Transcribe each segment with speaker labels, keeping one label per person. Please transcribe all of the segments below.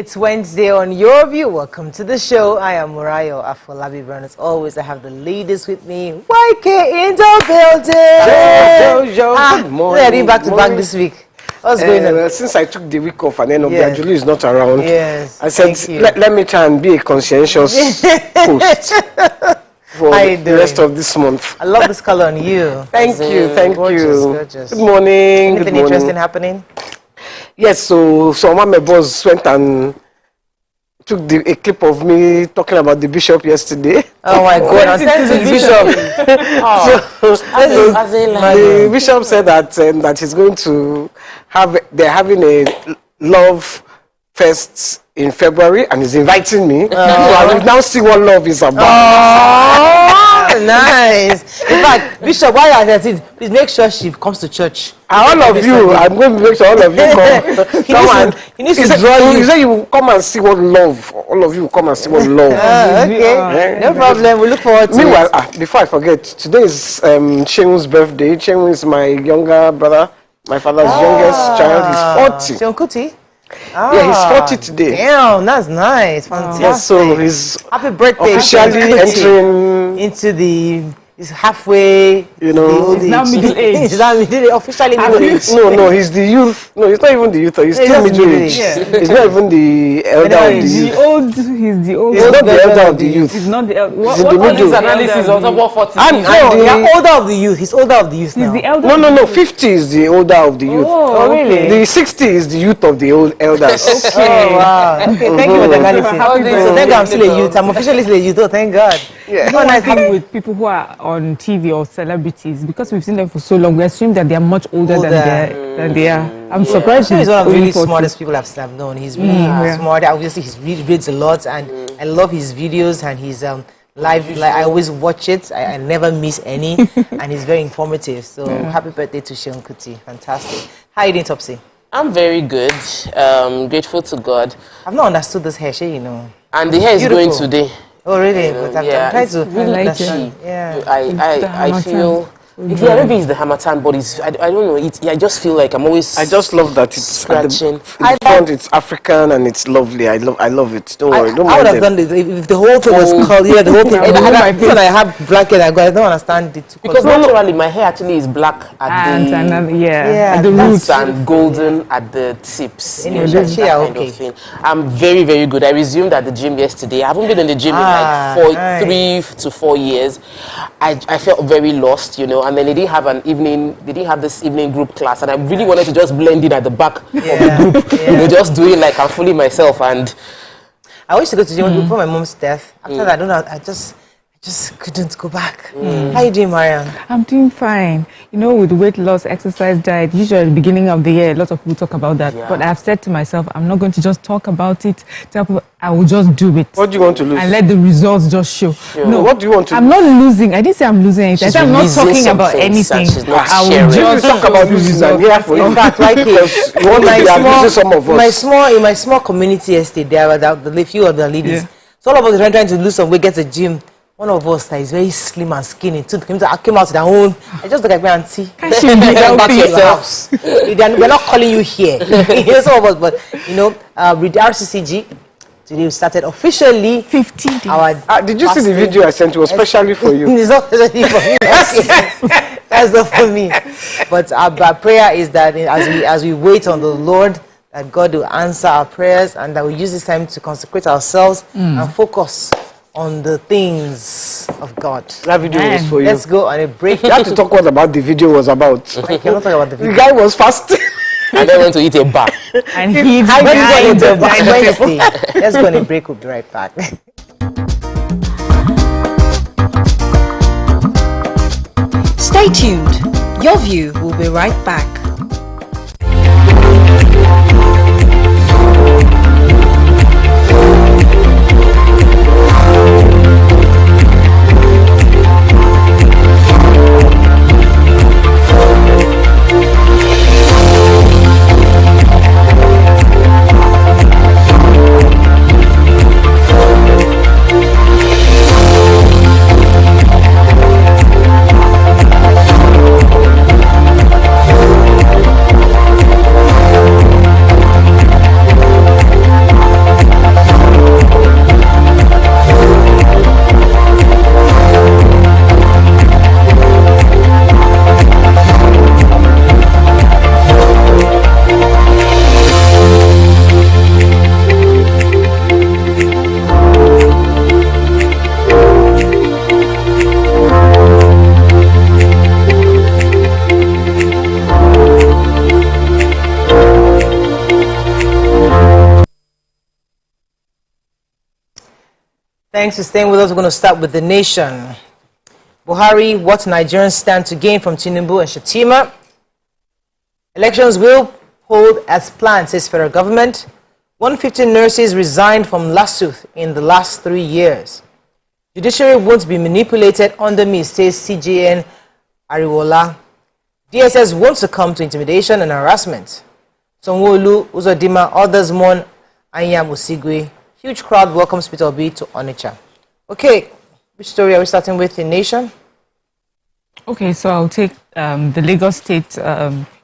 Speaker 1: It's Wednesday on Your View. Welcome to the show. I am Murayo Afolabi Brown. As always, I have the ladies with me. YK in the building.
Speaker 2: Good morning.
Speaker 1: Ready back to back this week. What's going on?
Speaker 2: Since I took the week off and then Julie is not around,
Speaker 1: yes,
Speaker 2: I said, let me try and be a conscientious host for the rest of this month.
Speaker 1: I love this color on you.
Speaker 2: Thank you.
Speaker 1: Gorgeous.
Speaker 2: Good morning.
Speaker 1: Anything interesting happening?
Speaker 2: Yes, so one of my boss went and took a clip of me talking about the bishop yesterday.
Speaker 1: Oh my God, I sent to the bishop.
Speaker 2: The bishop said that he's going to they're having a love fest in February and he's inviting me. So I will now see what love is about.
Speaker 1: Oh, nice. In fact, Bishop, while you're at it, please make sure she comes to church.
Speaker 2: All of you, I'm going to make sure all of you come.
Speaker 1: He needs to draw you.
Speaker 2: He said you will come and see what love. All of you will come and see what love.
Speaker 1: Okay, no problem. We look forward to
Speaker 2: Meanwhile,
Speaker 1: it.
Speaker 2: Before I forget, today is Chenwu's birthday. Chenwu is my younger brother, my father's youngest child. He's 40.
Speaker 1: Seun Kuti?
Speaker 2: Yeah, he's 40 today.
Speaker 1: Damn, that's nice. Fantastic.
Speaker 2: Yes, so he's
Speaker 1: happy birthday.
Speaker 2: Officially entering
Speaker 1: into he's halfway.
Speaker 2: You know,
Speaker 3: he's now middle age.
Speaker 1: He's now officially middle age.
Speaker 2: No, he's the youth. No, he's not even the youth. He's still middle age.
Speaker 1: Yeah.
Speaker 2: He's not even the elder of the youth.
Speaker 3: He's the old.
Speaker 2: He's not the elder of the youth.
Speaker 3: He's not the elder.
Speaker 2: He's in the middle.
Speaker 3: His analysis on top of 40.
Speaker 1: He's older of the youth. He's older of the youth now.
Speaker 3: He's the elder.
Speaker 2: No. 50 is the older of the youth.
Speaker 1: Oh, really?
Speaker 2: The 60 is the youth of the old elders.
Speaker 1: Oh, wow. Okay, thank you for the analysis. So thank God I'm still a youth. I'm officially still a youth. Oh, thank God.
Speaker 2: Yeah.
Speaker 3: It's not nice having with people who are on TV or celebrities because we've seen them for so long. We assume that they are much older than they are. I'm surprised.
Speaker 1: He's one of the really smartest people I've known. He's really smart. Obviously, he reads a lot, and I love his videos and his live. Like I always watch it. I never miss any, and he's very informative. So happy birthday to Seun Kuti. Fantastic. How are you doing, Topsy?
Speaker 4: I'm very good. Grateful to God.
Speaker 1: I've not understood this hair, you know.
Speaker 4: And the hair is going today.
Speaker 1: Oh really? But I'm trying to
Speaker 3: really
Speaker 1: understand. Yeah.
Speaker 4: I feel. Yeah, maybe it's the Hamatan, but I don't know. I just feel like I'm always.
Speaker 2: I just love that it's
Speaker 4: scratching.
Speaker 2: In the front, it's African and it's lovely. I love it. Don't worry. Don't
Speaker 1: I would
Speaker 2: mind
Speaker 1: have
Speaker 2: it.
Speaker 1: done this if the whole thing was called. Yeah, the whole thing. I have black hair. I don't understand it
Speaker 4: because naturally my hair actually is black at
Speaker 3: the roots
Speaker 4: and golden at the tips.
Speaker 1: Okay.
Speaker 4: I'm very, very good. I resumed at the gym yesterday. I haven't been in the gym in like 3 to 4 years. I felt very lost, you know. And then they didn't have this evening group class, and I really wanted to just blend in at the back of the group, you know, just doing like I'm fooling myself. And
Speaker 1: I used to go to gym before my mom's death. After that, I just couldn't go back. How are you doing, Mariam?
Speaker 3: I'm doing fine. You know, with weight loss, exercise, diet, usually at the beginning of the year, a lot of people talk about that. Yeah. But I've said to myself, I'm not going to just talk about it. I will just do it.
Speaker 2: What do you want to lose?
Speaker 3: And let the results just show.
Speaker 2: Sure. No, what do you want to
Speaker 3: I'm not losing. I didn't say I'm losing anything. I said I'm not talking about anything.
Speaker 4: I will
Speaker 2: just talk about losing. I'm here for you.
Speaker 1: In fact, like
Speaker 2: you want to be abusing some of us.
Speaker 1: In my small community estate, there were the few of the ladies. So all of us are trying to lose some weight, get a gym. One of us that is very slim and skinny too came out to their own. I just look at my auntie.
Speaker 3: Can't she be
Speaker 1: back to your house? We're not calling you here. Some of us, but you know, with RCCG, today we started officially
Speaker 3: 15 days.
Speaker 2: Did you see the video I sent you? Especially for you.
Speaker 1: It's not especially for me. That's not for me. But our prayer is that as we wait on the Lord, that God will answer our prayers and that we use this time to consecrate ourselves and focus on the things of God.
Speaker 2: That video was for you.
Speaker 1: Let's go on a break.
Speaker 2: You have to talk what about the video was about.
Speaker 1: I cannot talk about the video.
Speaker 2: The guy was fasting.
Speaker 4: And then went to eat a bar.
Speaker 3: And he
Speaker 1: Let's go on a break. We'll be right back.
Speaker 5: Stay tuned. Your View will be right back.
Speaker 1: Thanks for staying with us. We're going to start with The Nation. Buhari, what Nigerians stand to gain from Tinubu and Shatima. Elections will hold as planned, says federal government. 150 nurses resigned from LASUTH in the last 3 years. Judiciary won't be manipulated under me, says CJN Ariwola. DSS won't succumb to intimidation and harassment. Sonwo-Olu, Uzodinma, others mourn Anyam Osigwe. Huge crowd welcomes Peter Obi to Onitsha. Okay, which story are we starting with in Nation?
Speaker 3: Okay, so I'll take the Lagos State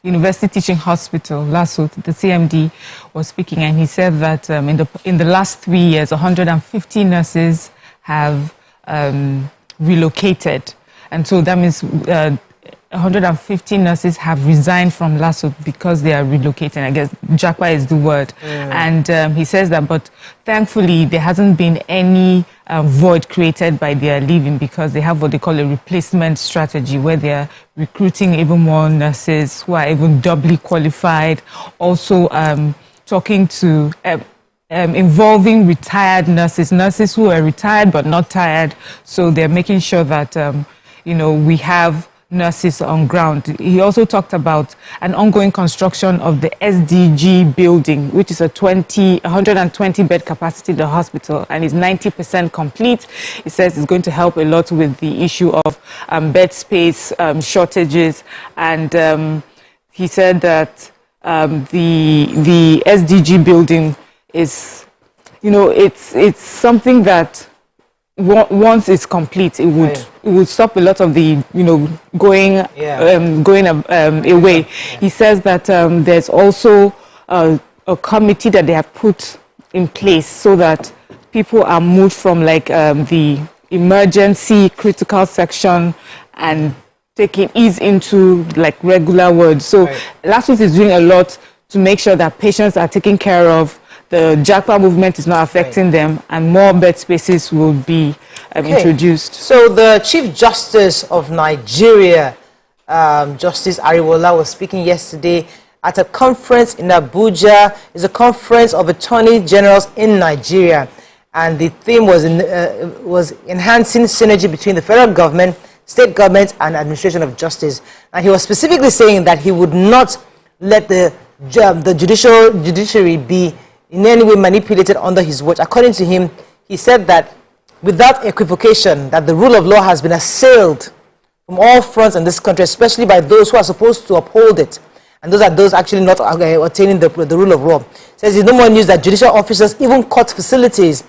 Speaker 3: University Teaching Hospital, LASUTH. The CMD was speaking, and he said that in the last 3 years, 150 nurses have relocated. And so that means 150 nurses have resigned from LASUTH because they are relocating. I guess Japa is the word. And he says that, but thankfully there hasn't been any void created by their leaving, because they have what they call a replacement strategy, where they're recruiting even more nurses who are even doubly qualified. Also talking to involving retired nurses who are retired but not tired. So they're making sure that we have nurses on ground. He also talked about an ongoing construction of the SDG building, which is a 120 bed capacity in the hospital, and is 90% complete. He says it's going to help a lot with the issue of bed space shortages, and he said that the SDG building is, it's something that once it's complete, it would stop a lot of the going away. He says that there's also a committee that they have put in place so that people are moved from the emergency critical section and taking ease into regular wards. So LASUTH is doing a lot to make sure that patients are taken care of. The JAPA movement is not affecting them, and more bed spaces will be introduced.
Speaker 1: So the Chief Justice of Nigeria, Justice Ariwola, was speaking yesterday at a conference in Abuja. It's a conference of attorney generals in Nigeria, and the theme was enhancing synergy between the federal government, state government, and administration of justice. And he was specifically saying that he would not let the judiciary be in any way manipulated under his watch. According to him, he said that without equivocation, that the rule of law has been assailed from all fronts in this country, especially by those who are supposed to uphold it. And those are those actually not attaining the rule of law. Says it's no more news that judicial officers, even court facilities,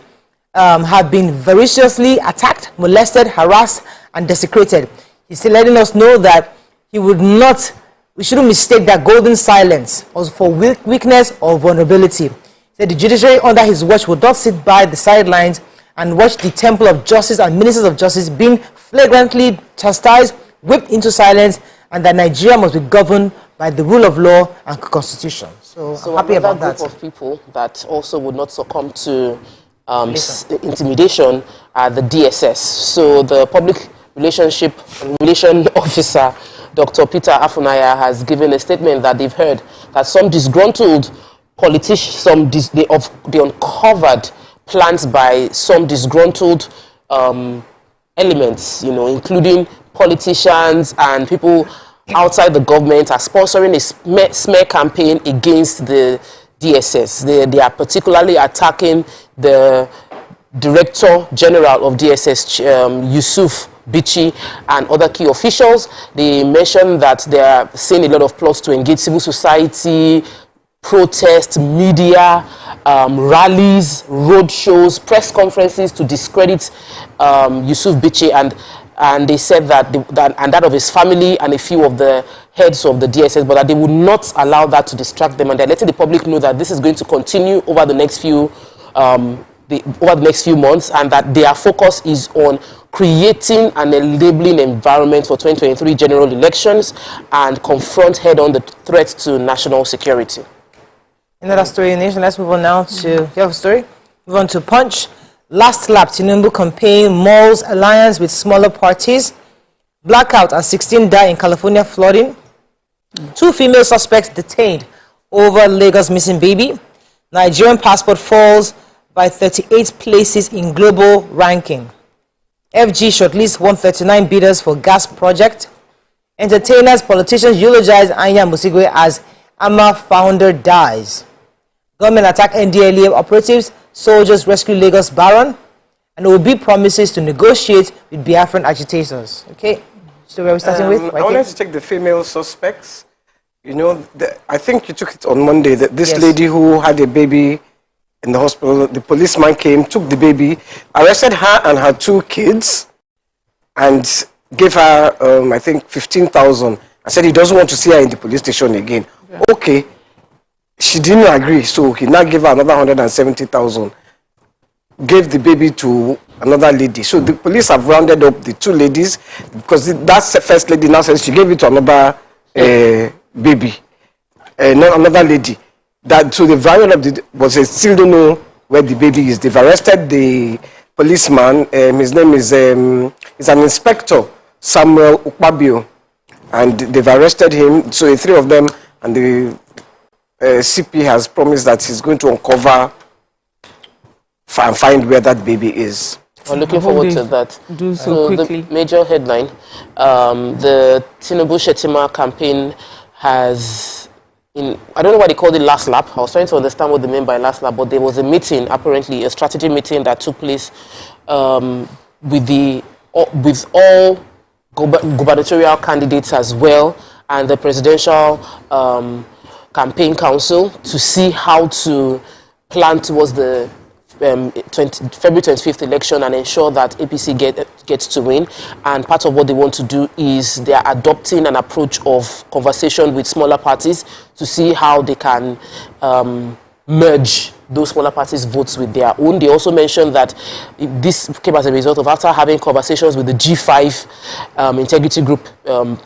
Speaker 1: have been viciously attacked, molested, harassed, and desecrated. He's still letting us know that we shouldn't mistake that golden silence for weakness or vulnerability. That the judiciary under his watch would not sit by the sidelines and watch the temple of justice and ministers of justice being flagrantly chastised, whipped into silence, and that Nigeria must be governed by the rule of law and constitution. So I'm happy about that.
Speaker 4: Group of people that also would not succumb to intimidation are the DSS. So the Public Relation Officer, Dr. Peter Afunaya, has given a statement that they've heard that some disgruntled politicians, they uncovered plans by some disgruntled elements, including politicians and people outside the government, are sponsoring a smear campaign against the DSS. They are particularly attacking the Director General of DSS, Yusuf Bichi, and other key officials. They mentioned that they are seeing a lot of plots to engage civil society, protest, media, rallies, road shows, press conferences to discredit Yusuf Bichi, and they said that of his family and a few of the heads of the DSS, but that they would not allow that to distract them, and they're letting the public know that this is going to continue over the next few months, and that their focus is on creating an enabling environment for 2023 general elections and confront head-on the threat to national security.
Speaker 1: Another story in the nation. Let's move on now to, you have a story? Move on to Punch. Last lap, Tinubu campaign malls alliance with smaller parties. Blackout and 16 die in California flooding. 2 female suspects detained over Lagos missing baby. Nigerian passport falls by 38 places in global ranking. FG shortlists 139 bidders for gas project. Entertainers, politicians eulogize Anya Musigwe as AMA founder dies. Government attack NDLEA operatives, soldiers rescue Lagos Baron, and Obi promises to negotiate with Biafran agitators. Okay, so where are we starting with?
Speaker 2: I wanted to check the female suspects. You know, I think you took it on Monday, that this lady who had a baby in the hospital, the policeman came, took the baby, arrested her and her 2 kids, and gave her, I think, 15,000. I said he doesn't want to see her in the police station again. Yeah. Okay. She didn't agree, so he now gave her another 170,000. Gave the baby to another lady. So the police have rounded up the 2 ladies, because that first lady now says she gave it to another baby, not another lady. So they've rounded up, but they still don't know where the baby is. They've arrested the policeman. His name is he's an inspector, Samuel Ukpabio, and they've arrested him. So the 3 of them, and the CP has promised that he's going to uncover and find where that baby is.
Speaker 4: We're looking forward to that.
Speaker 3: Do so quickly.
Speaker 4: The major headline, the Tinubu-Shettima campaign has, I don't know why they called it last lap. I was trying to understand what they mean by last lap, but there was a meeting, apparently a strategy meeting that took place with all gubernatorial candidates as well, and the presidential campaign council, to see how to plan towards the February 25th election and ensure that APC gets to win. And part of what they want to do is they are adopting an approach of conversation with smaller parties to see how they can merge those smaller parties' votes with their own. They also mentioned that this came as a result of after having conversations with the G5 integrity group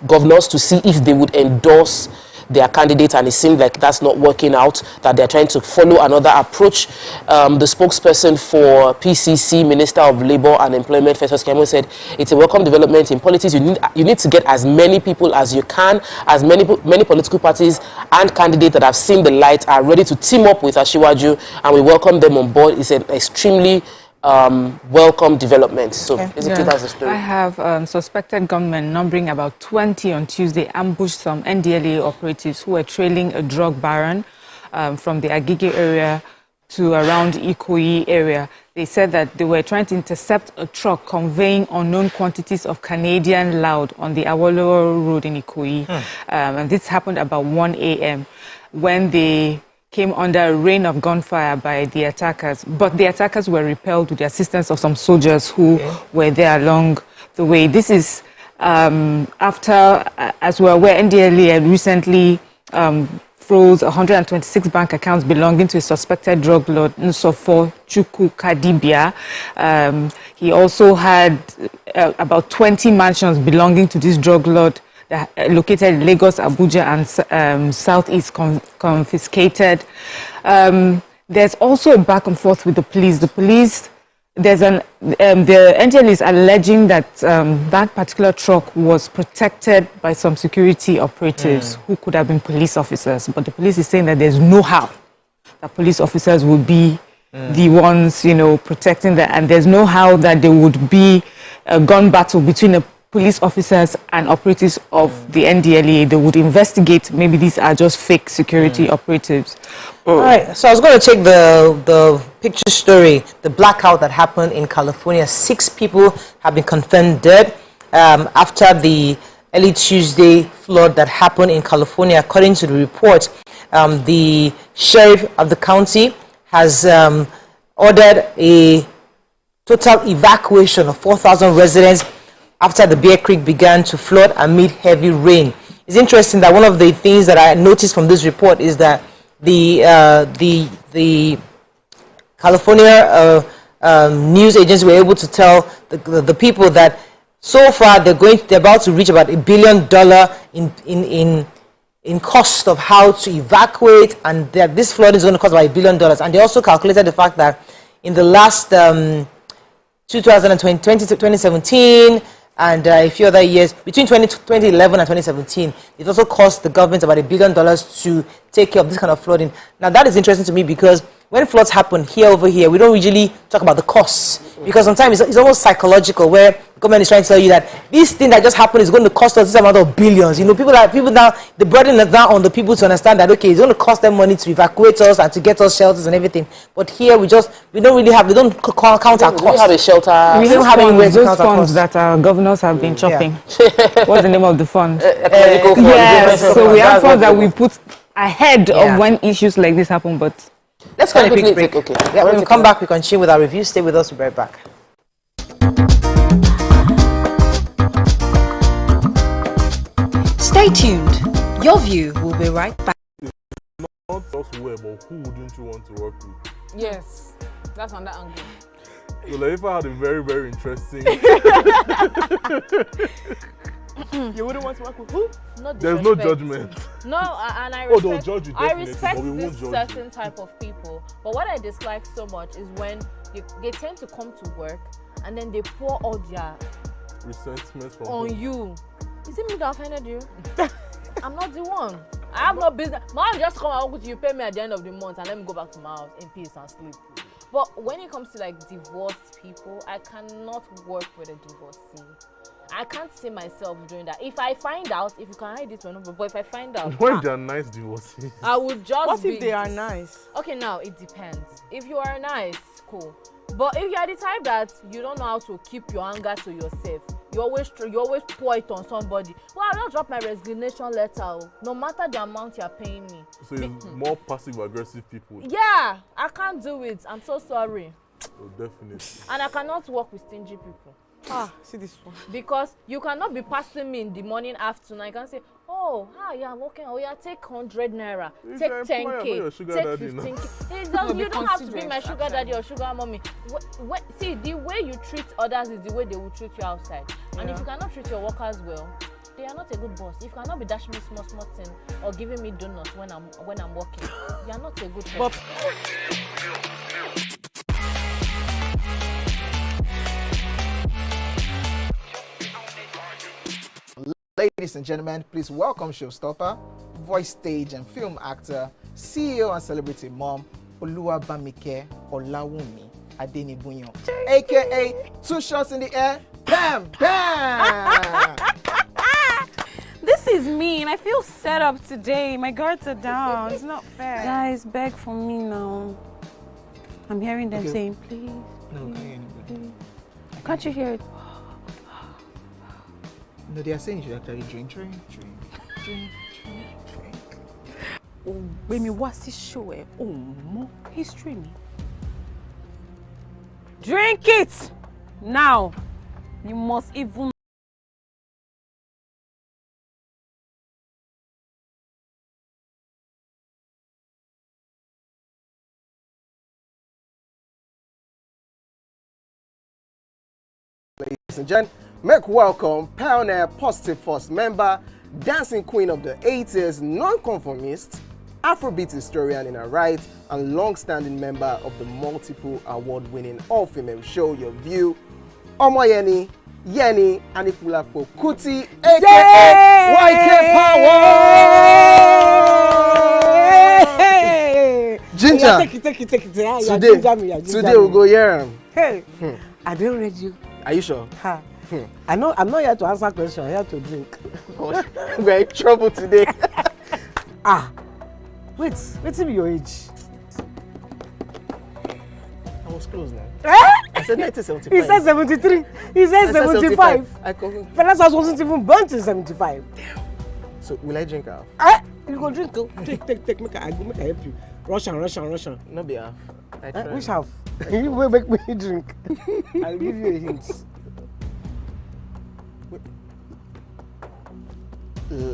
Speaker 4: governors to see if they would endorse their candidate, and it seemed like that's not working out, that they're trying to follow another approach. The spokesperson for PCC, Minister of Labour and Employment, Festus Kemo, said it's a welcome development in politics. You need to get as many people as you can, as many political parties and candidates that have seen the light are ready to team up with Ashiwaju, and we welcome them on board. It's an extremely welcome development. So basically that's the story.
Speaker 3: I have suspected gunmen numbering about 20 on Tuesday ambushed some NDLEA operatives who were trailing a drug baron from the Agege area to around Ikoyi area. They said that they were trying to intercept a truck conveying unknown quantities of Canadian loud on the Awolowo Road in Ikoyi. And this happened about 1 a.m. when they came under a rain of gunfire by the attackers, but the attackers were repelled with the assistance of some soldiers who were there along the way. This is after, as well, where NDLEA recently froze 126 bank accounts belonging to a suspected drug lord, Nsofo Chukwu Kadibia. He also had about 20 mansions belonging to this drug lord located in Lagos, Abuja, and Southeast confiscated. There's also a back and forth with the police. The NGL is alleging that that particular truck was protected by some security operatives who could have been police officers. But the police is saying that there's no how that police officers would be the ones, protecting that, and there's no how that there would be a gun battle between the police officers and operatives of the NDLEA. They would investigate. Maybe these are just fake security operatives.
Speaker 1: All right. So I was going to take the picture story, the blackout that happened in California. 6 people have been confirmed dead after the early Tuesday flood that happened in California. According to the report, the sheriff of the county has ordered a total evacuation of 4,000 residents after the Bear Creek began to flood amid heavy rain. It's interesting that one of the things that I noticed from this report is that the California news agents were able to tell the people that so far they're about to reach about $1 billion in cost of how to evacuate, and that this flood is going to cost about $1 billion. And they also calculated the fact that in the last 2017 and a few other years, between 2011 and 2017, it also cost the government about $1 billion to take care of this kind of flooding. Now, that is interesting to me because when floods happen here over here, we don't usually talk about the costs because sometimes it's almost psychological where the government is trying to tell you that this thing that just happened is going to cost us this amount of billions. You know, people now, the burden is now on the people to understand that, okay, it's going to cost them money to evacuate us and to get us shelters and everything. But here we don't really have, they don't count our costs.
Speaker 4: We have a shelter.
Speaker 1: We don't have anywhere to count our
Speaker 3: funds
Speaker 1: costs.
Speaker 3: that our governors have been chopping. What's the name of the fund?
Speaker 4: Ecological fund.
Speaker 3: Yes, so we have
Speaker 4: That's
Speaker 3: funds that
Speaker 4: what
Speaker 3: we put ahead of when issues like this happen, but
Speaker 1: let's go on a quick break.
Speaker 4: Okay.
Speaker 1: Yeah, when we come back, we continue with our review. Stay with us, we'll be right back.
Speaker 5: Stay tuned. Your View will be right back.
Speaker 6: Not just where, but who wouldn't you want to work with?
Speaker 7: Yes, that's on that angle.
Speaker 6: So Laifa had a very, very interesting.
Speaker 7: You wouldn't want to work with who?
Speaker 8: Not
Speaker 6: There's no
Speaker 8: disrespect.
Speaker 6: judgment.
Speaker 8: No, and I
Speaker 6: Oh, they'll
Speaker 8: respect,
Speaker 6: judge you
Speaker 8: I
Speaker 6: definitely,
Speaker 8: respect
Speaker 6: but we won't
Speaker 8: this
Speaker 6: judge
Speaker 8: certain
Speaker 6: you.
Speaker 8: type of people. But what I dislike so much is when they tend to come to work and then they pour all their
Speaker 6: Resentment from
Speaker 8: on
Speaker 6: whom?
Speaker 8: you. Is it me that offended you? I'm not the one. I have no business. Man, just come and work with you, pay me at the end of the month, and let me go back to my house in peace and sleep. But when it comes to like divorced people, I cannot work with a divorcee. I can't see myself doing that. If I find out, if you can hide it, but if I find out,
Speaker 6: When they're nice divorcees.
Speaker 8: I would just
Speaker 7: What
Speaker 8: be.
Speaker 7: if they are nice?
Speaker 8: Okay, now it depends. If you are nice, cool. But if you are the type that you don't know how to keep your anger to yourself, you always pour it on somebody. Well, I'll just drop my resignation letter, no matter the amount you're paying me.
Speaker 6: So it's more passive aggressive people.
Speaker 8: Yeah, I can't do it. I'm so sorry.
Speaker 6: Oh, definitely.
Speaker 8: And I cannot work with stingy people.
Speaker 7: See this one.
Speaker 8: Because you cannot be passing me in the morning, afternoon. I can say, oh, hi, yeah, I'm working. Oh, yeah, take 100 naira,
Speaker 6: You
Speaker 8: take
Speaker 6: can
Speaker 8: 10K,
Speaker 6: employ your sugar
Speaker 8: take
Speaker 6: daddy,
Speaker 8: 15K. You don't have to be my sugar daddy or sugar mommy. See, the way you treat others is the way they will treat you outside. And if you cannot treat your workers well, they are not a good boss. If you cannot be dashing me small thing or giving me donuts when I'm working, you are not a good boss.
Speaker 9: Ladies and gentlemen, please welcome showstopper, voice, stage and film actor, CEO and celebrity mom, Oluwabamike Olawumi Adenibunyo, aka Two Shots in the Air, Bam Bam!
Speaker 10: This is mean. I feel set up today. My guards are down. It's not fair. Guys, beg for me now. I'm hearing them saying, please.
Speaker 9: No,
Speaker 10: please. Can't you hear it?
Speaker 9: No, they are saying you should actually drink.
Speaker 10: Oh, when you watch this show, oh, more history. Drink it now. You must even.
Speaker 2: Ladies and gentlemen, make welcome pioneer Positive Force member, dancing queen of the 80s, non-conformist, Afrobeat historian in her right, and long-standing member of the multiple award-winning all-female show Your View, Omoyeni Yeni Anikulapo Kuti, aka YK Power! Ginger,
Speaker 7: Take it.
Speaker 2: today we'll go here.
Speaker 7: Hey, I don't read you.
Speaker 2: Are you sure?
Speaker 7: I'm not here to answer questions. I'm here to drink.
Speaker 2: We're in trouble today.
Speaker 7: Wait till your age.
Speaker 2: I was close now.
Speaker 7: I
Speaker 2: said 1975.
Speaker 7: He said 73. He said 75. Fellas wasn't even born till 75.
Speaker 2: So will I drink half?
Speaker 7: You go drink. Take. Make I help you. Russian.
Speaker 2: No be half. I try.
Speaker 7: Which half? You will make me drink. I'll give you a hint.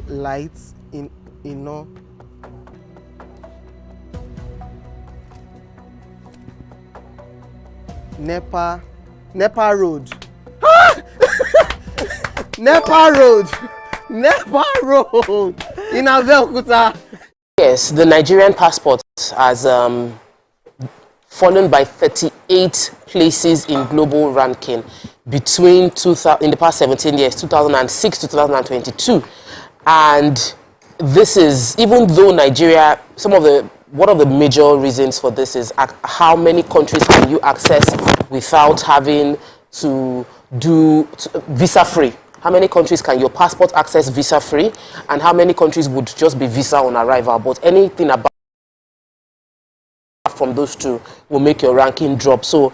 Speaker 2: Lights in no. Nepa Road. Nepa Road in Abeokuta.
Speaker 4: Yes, the Nigerian passport has fallen by 38 places in global ranking between in the past 17 years, 2006 to 2022. And this is, even though Nigeria, some of the one of the major reasons for this is how many countries can you access without having to do visa-free? How many countries can your passport access visa-free? And how many countries would just be visa on arrival? But anything about from those two will make your ranking drop. So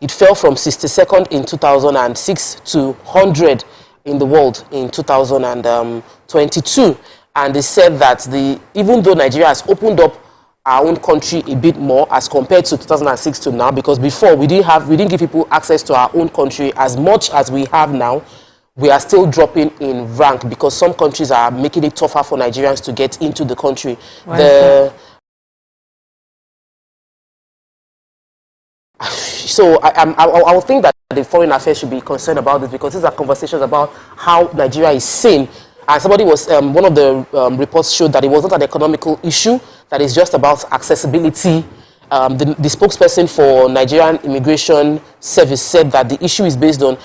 Speaker 4: it fell from 62nd in 2006 to 100 in the world in 2022. And they said that even though Nigeria has opened up our own country a bit more as compared to 2006 to now, because before we didn't give people access to our own country as much as we have now, we are still dropping in rank because some countries are making it tougher for Nigerians to get into the country. So I would think that the Foreign Affairs should be concerned about this, because these are conversations about how Nigeria is seen. And somebody was, one of the reports showed that it wasn't an economical issue, that it's just about accessibility. The spokesperson for Nigerian Immigration Service said that the issue is based on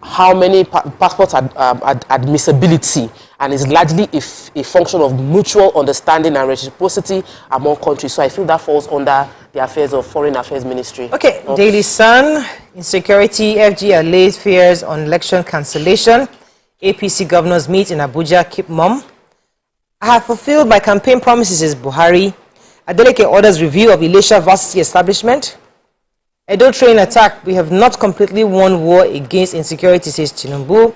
Speaker 4: how many passports admissibility, and is largely a function of mutual understanding and reciprocity among countries. So I feel that falls under the affairs of Foreign Affairs Ministry.
Speaker 1: Okay, Daily Sun, insecurity, FG allays fears on election cancellation. APC governors meet in Abuja, keep mum. I have fulfilled my campaign promises, is Buhari. Adeleke orders review of Elisha varsity establishment. Edo train attack, we have not completely won war against insecurity, says Tinubu.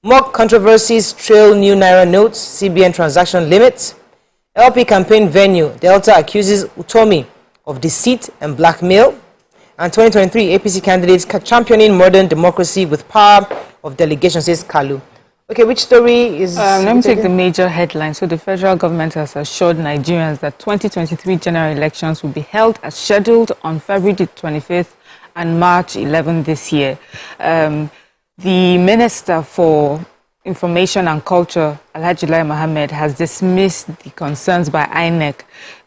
Speaker 1: Mock controversies trail new Naira notes, CBN transaction limits. LP campaign venue, Delta accuses Utomi of deceit and blackmail. And 2023 APC candidates championing modern democracy with power of delegation, says Kalu. Okay, which story is...
Speaker 3: let me take the major headline. So the federal government has assured Nigerians that 2023 general elections will be held as scheduled on February the 25th and March 11 this year. The Minister for Information and Culture, Alhaji Lai Mohammed, has dismissed the concerns by INEC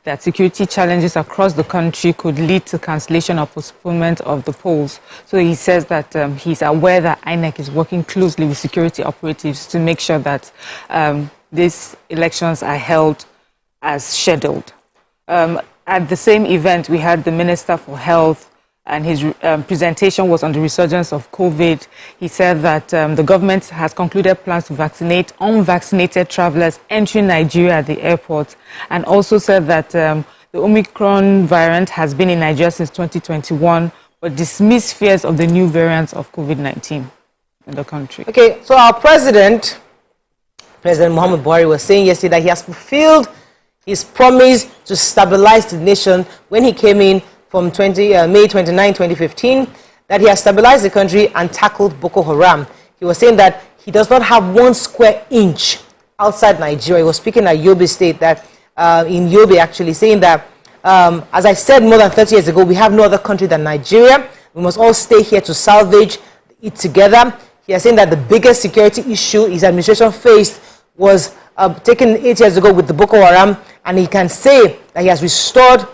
Speaker 3: that security challenges across the country could lead to cancellation or postponement of the polls. So he says that he's aware that INEC is working closely with security operatives to make sure that these elections are held as scheduled. At the same event, we had the Minister for Health, and his presentation was on the resurgence of COVID. He said that the government has concluded plans to vaccinate unvaccinated travelers entering Nigeria at the airport, and also said that the Omicron variant has been in Nigeria since 2021, but dismissed fears of the new variants of COVID-19 in the country.
Speaker 1: Okay, so our President Muhammad Buhari, was saying yesterday that he has fulfilled his promise to stabilize the nation when he came in from May 29, 2015, that he has stabilized the country and tackled Boko Haram. He was saying that he does not have 1 square inch outside Nigeria. He was speaking at Yobe State, that in Yobe actually, saying that, as I said more than 30 years ago, we have no other country than Nigeria. We must all stay here to salvage it together. He is saying that the biggest security issue his administration faced was taken 8 years ago with the Boko Haram, and he can say that he has restored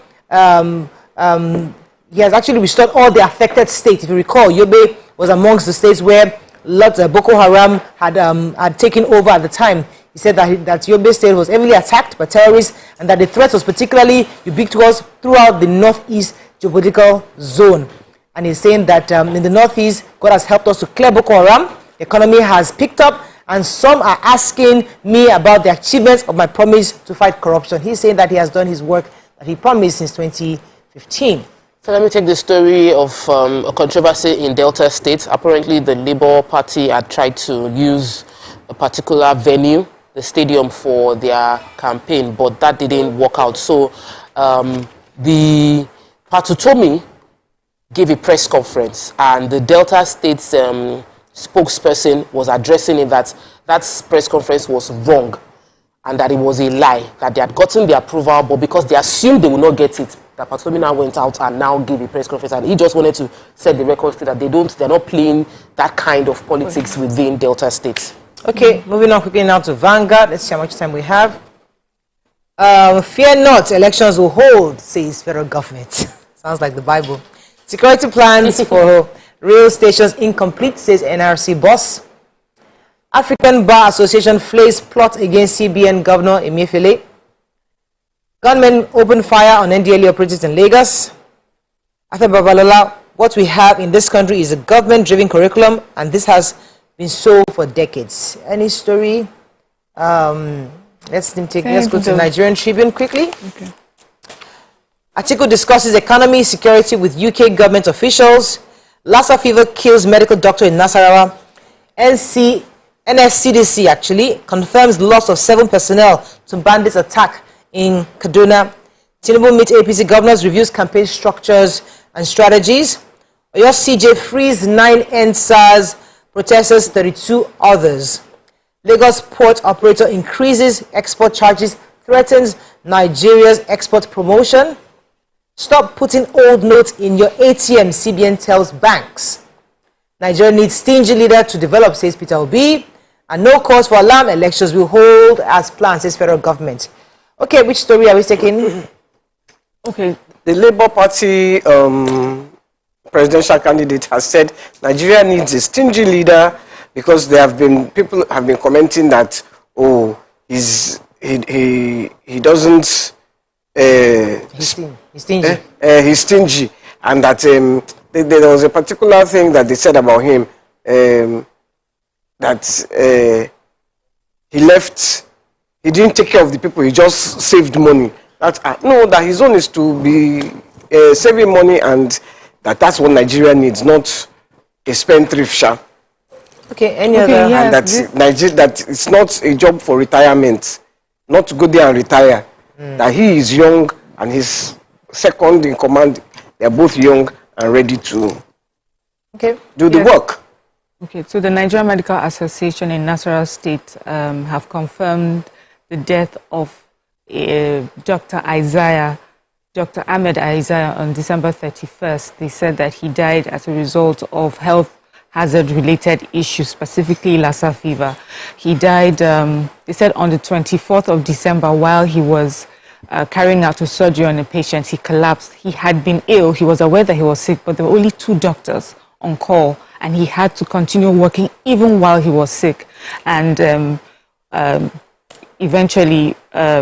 Speaker 1: he has actually restored all the affected states. If you recall, Yobe was amongst the states where lots of Boko Haram had taken over at the time. He said that Yobe state was heavily attacked by terrorists, and that the threat was particularly ubiquitous throughout the northeast geopolitical zone. And he's saying that in the northeast, God has helped us to clear Boko Haram. The economy has picked up, and some are asking me about the achievements of my promise to fight corruption. He's saying that he has done his work that he promised since 2015.
Speaker 4: So let me take the story of a controversy in Delta State. Apparently, the Labour Party had tried to use a particular venue, the stadium, for their campaign, but that didn't work out. So the Patutomi gave a press conference, and the Delta State's spokesperson was addressing it that press conference was wrong, and that it was a lie, that they had gotten the approval, but because they assumed they would not get it, that Patutomi now went out and now gave a press conference, and he just wanted to set the record straight that they're not playing that kind of politics within Delta State.
Speaker 1: Okay, moving on quickly now to Vanguard. Let's see how much time we have. Fear not, elections will hold, says federal government. Sounds like the Bible. Security plans for rail stations incomplete, says NRC boss. African Bar Association flays plot against CBN Governor Emefiele. Gunmen opened fire on NDLE operatives in Lagos. After Babalola, what we have in this country is a government-driven curriculum, and this has been so for decades. Any story? Let's go to Nigerian Tribune quickly.
Speaker 3: Okay.
Speaker 1: Article discusses economy security with UK government officials. Lassa fever kills medical doctor in Nasarawa. NSCDC actually confirms loss of 7 personnel to bandits attack in Kaduna. Tinubu meets APC governors, reviews campaign structures and strategies. Oyo CJ frees 9 NSAS protesters, 32 others. Lagos port operator increases export charges, threatens Nigeria's export promotion. Stop putting old notes in your ATM, CBN tells banks. Nigeria needs stingy leader to develop, says Peter Obi. And no cause for alarm, elections will hold as planned, says federal government. Okay, which story are we taking?
Speaker 3: Okay.
Speaker 2: The Labour Party presidential candidate has said Nigeria needs a stingy leader because people have been commenting that he's stingy, and that there was a particular thing that they said about him, that he didn't take care of the people, he just saved money. That his own is to be saving money, and that's what Nigeria needs, not a spendthrift.
Speaker 1: Okay, any other?
Speaker 2: Yes, and that it's not a job for retirement, not to go there and retire. That he is young and his second in command, they're both young and ready to do the work.
Speaker 3: Okay, so the Nigerian Medical Association in Nasarawa State have confirmed the death of Dr. Ahmed Isaiah on December 31st. They said that he died as a result of health hazard-related issues, specifically Lassa fever. He died, they said, on the 24th of December while he was carrying out a surgery on a patient. He collapsed. He had been ill. He was aware that he was sick, but there were only 2 doctors on call, and he had to continue working even while he was sick. And eventually,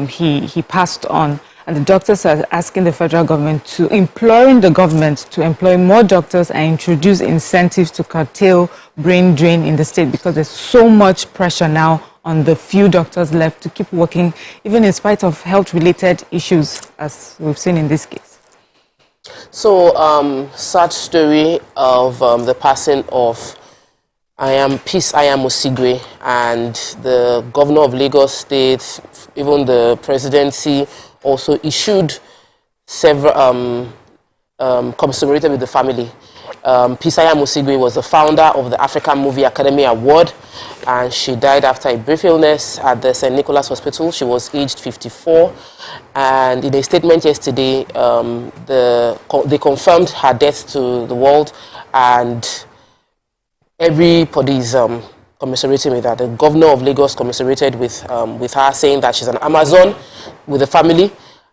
Speaker 3: he passed on. And the doctors are asking the federal government imploring the government to employ more doctors and introduce incentives to curtail brain drain in the state, because there's so much pressure now on the few doctors left to keep working, even in spite of health-related issues, as we've seen in this case.
Speaker 4: So, sad story of the passing of Peace Osigwe, and the governor of Lagos State, even the presidency, also issued several commiserated with the family. Peace Osigwe was the founder of the African Movie Academy Award, and she died after a brief illness at the St. Nicholas Hospital. She was aged 54, and in a statement yesterday, they confirmed her death to the world, and everybody is commiserating with her. The governor of Lagos commiserated with her, saying that she's an Amazon with the family,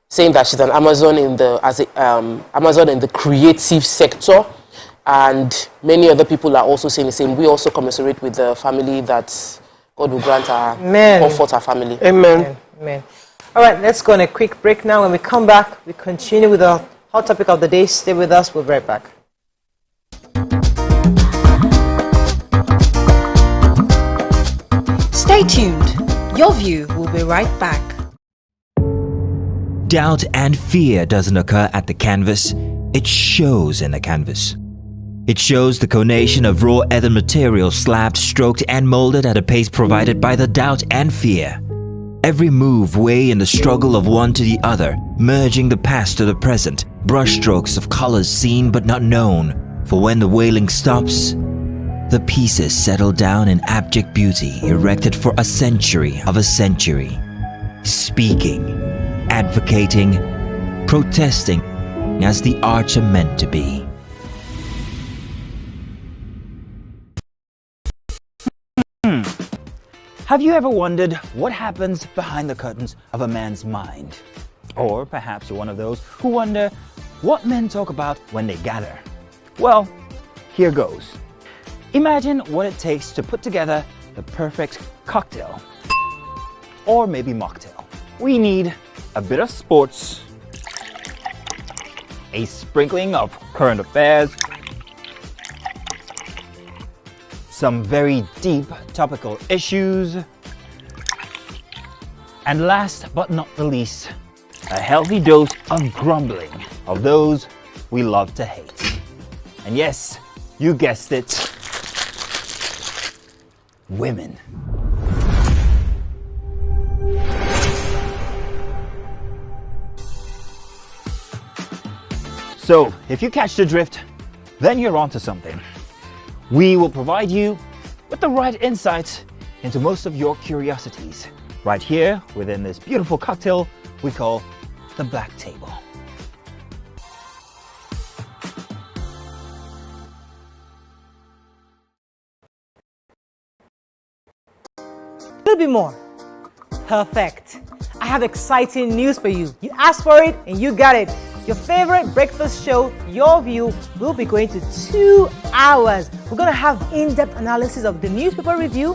Speaker 4: saying that she's an Amazon in the creative sector, and many other people are also saying the same. We also commiserate with the family, that God will grant her comfort, her family.
Speaker 2: Amen.
Speaker 1: Amen. All right, let's go on a quick break now. When we come back, we continue with our hot topic of the day. Stay with us. We'll be right back.
Speaker 5: Stay tuned. Your View will be right back.
Speaker 11: Doubt and fear doesn't occur at the canvas, it shows in the canvas. It shows the conation of raw earthen material slabbed, stroked and molded at a pace provided by the doubt and fear. Every move weigh in the struggle of one to the other, merging the past to the present, brushstrokes of colors seen but not known. For when the wailing stops, the pieces settle down in abject beauty, erected for a century of a century. Speaking, advocating, protesting as the arts are meant to be.
Speaker 12: Have you ever wondered what happens behind the curtains of a man's mind? Or perhaps you're one of those who wonder what men talk about when they gather. Well, here goes. Imagine what it takes to put together the perfect cocktail, or maybe mocktail. we need a bit of sports, a sprinkling of current affairs, some very deep topical issues, and last but not the least, a healthy dose of grumbling of those we love to hate. And yes, you guessed it, women. So, if you catch the drift, then you're onto something. We will provide you with the right insights into most of your curiosities, right here within this beautiful cocktail we call the Black Table.
Speaker 1: A little bit more. Perfect. I have exciting news for you. You asked for it and you got it. Your favorite breakfast show, Your View, will be going to 2 hours. We're going to have in-depth analysis of the newspaper review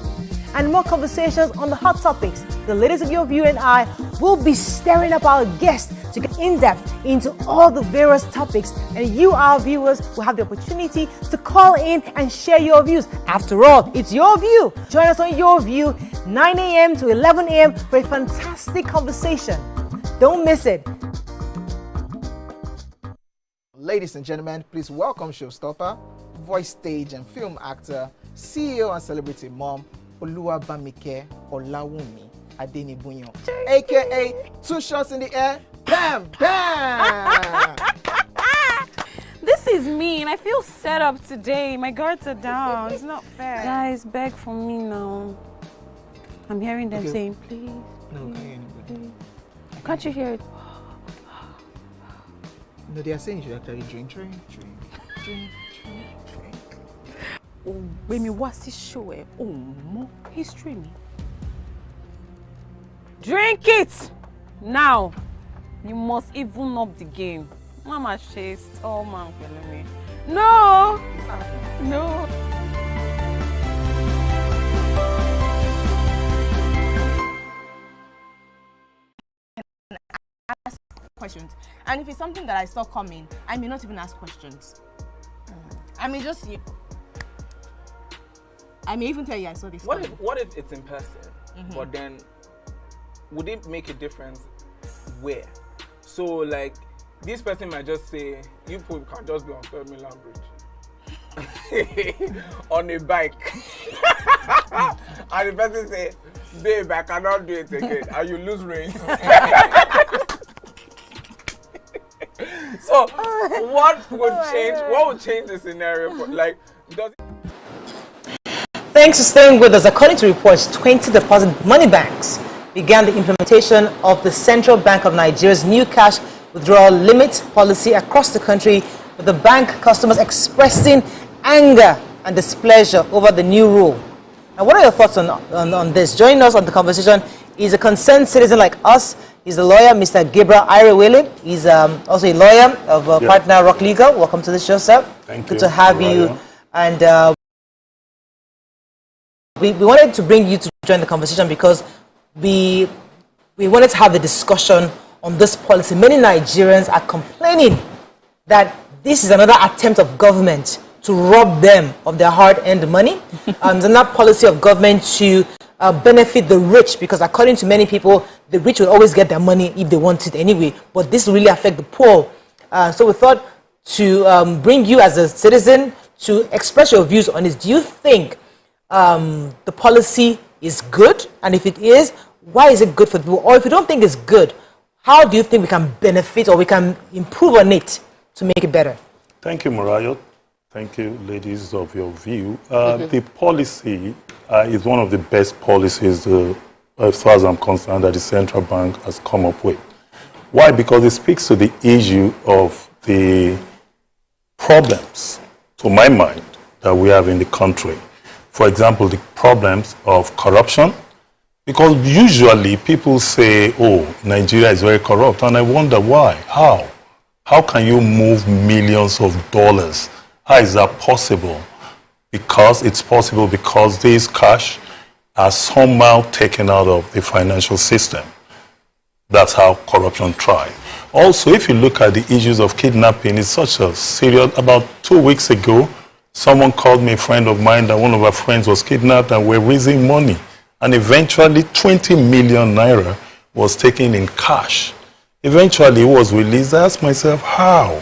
Speaker 1: and more conversations on the hot topics. The ladies of Your View and I will be stirring up our guests to get in-depth into all the various topics, and you, our viewers, will have the opportunity to call in and share your views. After all, it's your view. Join us on Your View, 9 a.m. to 11 a.m. for a fantastic conversation. Don't miss it.
Speaker 9: Ladies and gentlemen, please welcome showstopper, voice, stage, and film actor, CEO and celebrity mom, Oluwabamike Olawumi Adenibunyo, aka 2 shots in the air, bam, bam!
Speaker 10: This is mean. I feel set up today. My guards are down. It's not fair. Guys, beg for me now. I'm hearing them saying, please.
Speaker 9: No,
Speaker 10: please. Can't you hear it?
Speaker 9: No, they are saying you should actually drink.
Speaker 10: Oh, when me watch this show, more history me. Drink it now. You must even up the game. Mama chased. Oh man, me. No.
Speaker 13: Ask questions, and if it's something that I saw coming, I may not even ask questions. I may just I may even tell you I saw this.
Speaker 14: What if it's in person? But then would it make a difference where? So like this person might just say you can just be on Third Milan Bridge on a bike and the person say, babe, I cannot do it again, and you lose range. So what would change? What would change the scenario? Like, does it...
Speaker 1: Thanks for staying with us. According to reports, 20 deposit money banks began the implementation of the Central Bank of Nigeria's new cash withdrawal limit policy across the country, with the bank customers expressing anger and displeasure over the new rule. And what are your thoughts on this? Joining us on the conversation is a concerned citizen like us. He's a lawyer, Mr. Gabriel Irewele. He's also a lawyer of partner Rock Legal. Welcome to the show, sir.
Speaker 6: Thank you.
Speaker 1: Good to have you. And we wanted to bring you to join the conversation because we wanted to have a discussion on this policy. Many Nigerians are complaining that this is another attempt of government to rob them of their hard-earned money. It's another policy of government to benefit the rich, because according to many people, the rich will always get their money if they want it anyway. But this will really affect the poor. So we thought to bring you as a citizen to express your views on this. Do you think the policy is good? And if it is, why is it good for people? Or if you don't think it's good, how do you think we can benefit or we can improve on it to make it better?
Speaker 6: Thank you, Mariah. Thank you, ladies of Your View. The policy is one of the best policies, as far as I'm concerned, that the central bank has come up with. Why? Because it speaks to the issue of the problems, to my mind, that we have in the country. For example, the problems of corruption. Because usually people say, oh, Nigeria is very corrupt. And I wonder why. How? How can you move millions of dollars? How is that possible? Because it's possible because these cash are somehow taken out of the financial system. That's how corruption thrives. Also, if you look at the issues of kidnapping, it's such a serious. About 2 weeks ago, someone called me, a friend of mine, that one of our friends was kidnapped and we're raising money. And eventually 20 million naira was taken in cash. Eventually it was released. I asked myself, how?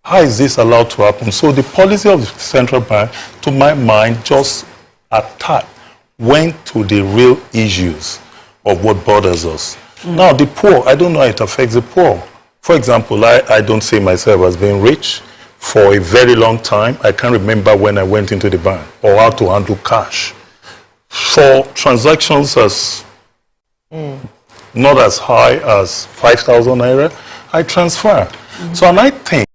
Speaker 6: How is this allowed to happen? So the policy of the central bank, to my mind, just went to the real issues of what bothers us. Now the poor, I don't know how it affects the poor. For example, I don't see myself as being rich. For a very long time, I can't remember when I went into the bank or how to handle cash. For transactions as not as high as 5,000 naira, I transfer. So, and I think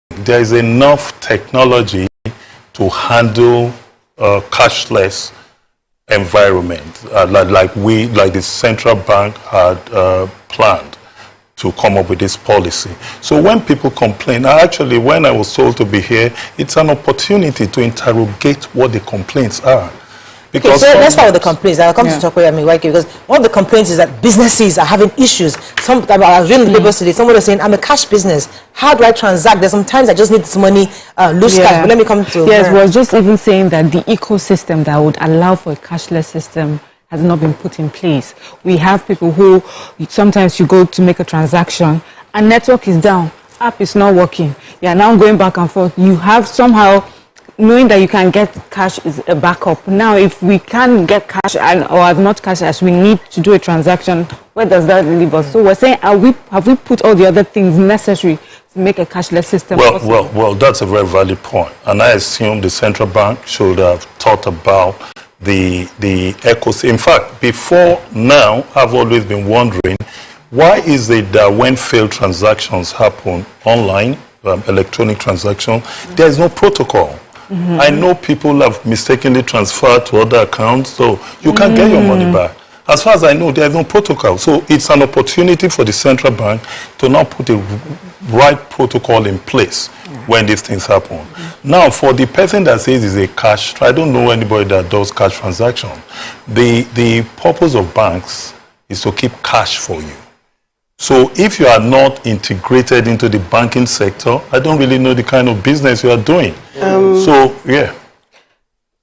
Speaker 6: there is enough technology to handle cashless environment, like the central bank had planned to come up with this policy. So when people complain, actually when I was told to be here, it's an opportunity to interrogate what the complaints are. Because
Speaker 1: okay, so let's start with the complaints. I'll come to talk about me, because one of the complaints is that businesses are having issues. I was reading the papers today, someone was saying, I'm a cash business. How do I transact? There's sometimes I just need this money, loose cash, but let me come to...
Speaker 3: Yes, we're just even saying that the ecosystem that would allow for a cashless system has not been put in place. We have people who, sometimes you go to make a transaction and network is down, app is not working. You are now going back and forth. You have somehow... knowing that you can get cash is a backup. Now, if we can't get cash or as much cash as we need to do a transaction, where does that leave us? So we're saying, have we put all the other things necessary to make a cashless system possible?
Speaker 6: Well, that's a very valid point. And I assume the central bank should have thought about the ecosystem. In fact, before now, I've always been wondering, why is it that when failed transactions happen online, electronic transaction, there is no protocol? I know people have mistakenly transferred to other accounts, so you can't get your money back. As far as I know, there is no protocol. So it's an opportunity for the central bank to now put the right protocol in place when these things happen. Now, for the person that says it's a cash, I don't know anybody that does cash transaction. The purpose of banks is to keep cash for you. So if you are not integrated into the banking sector, I don't really know the kind of business you are doing. So, yeah.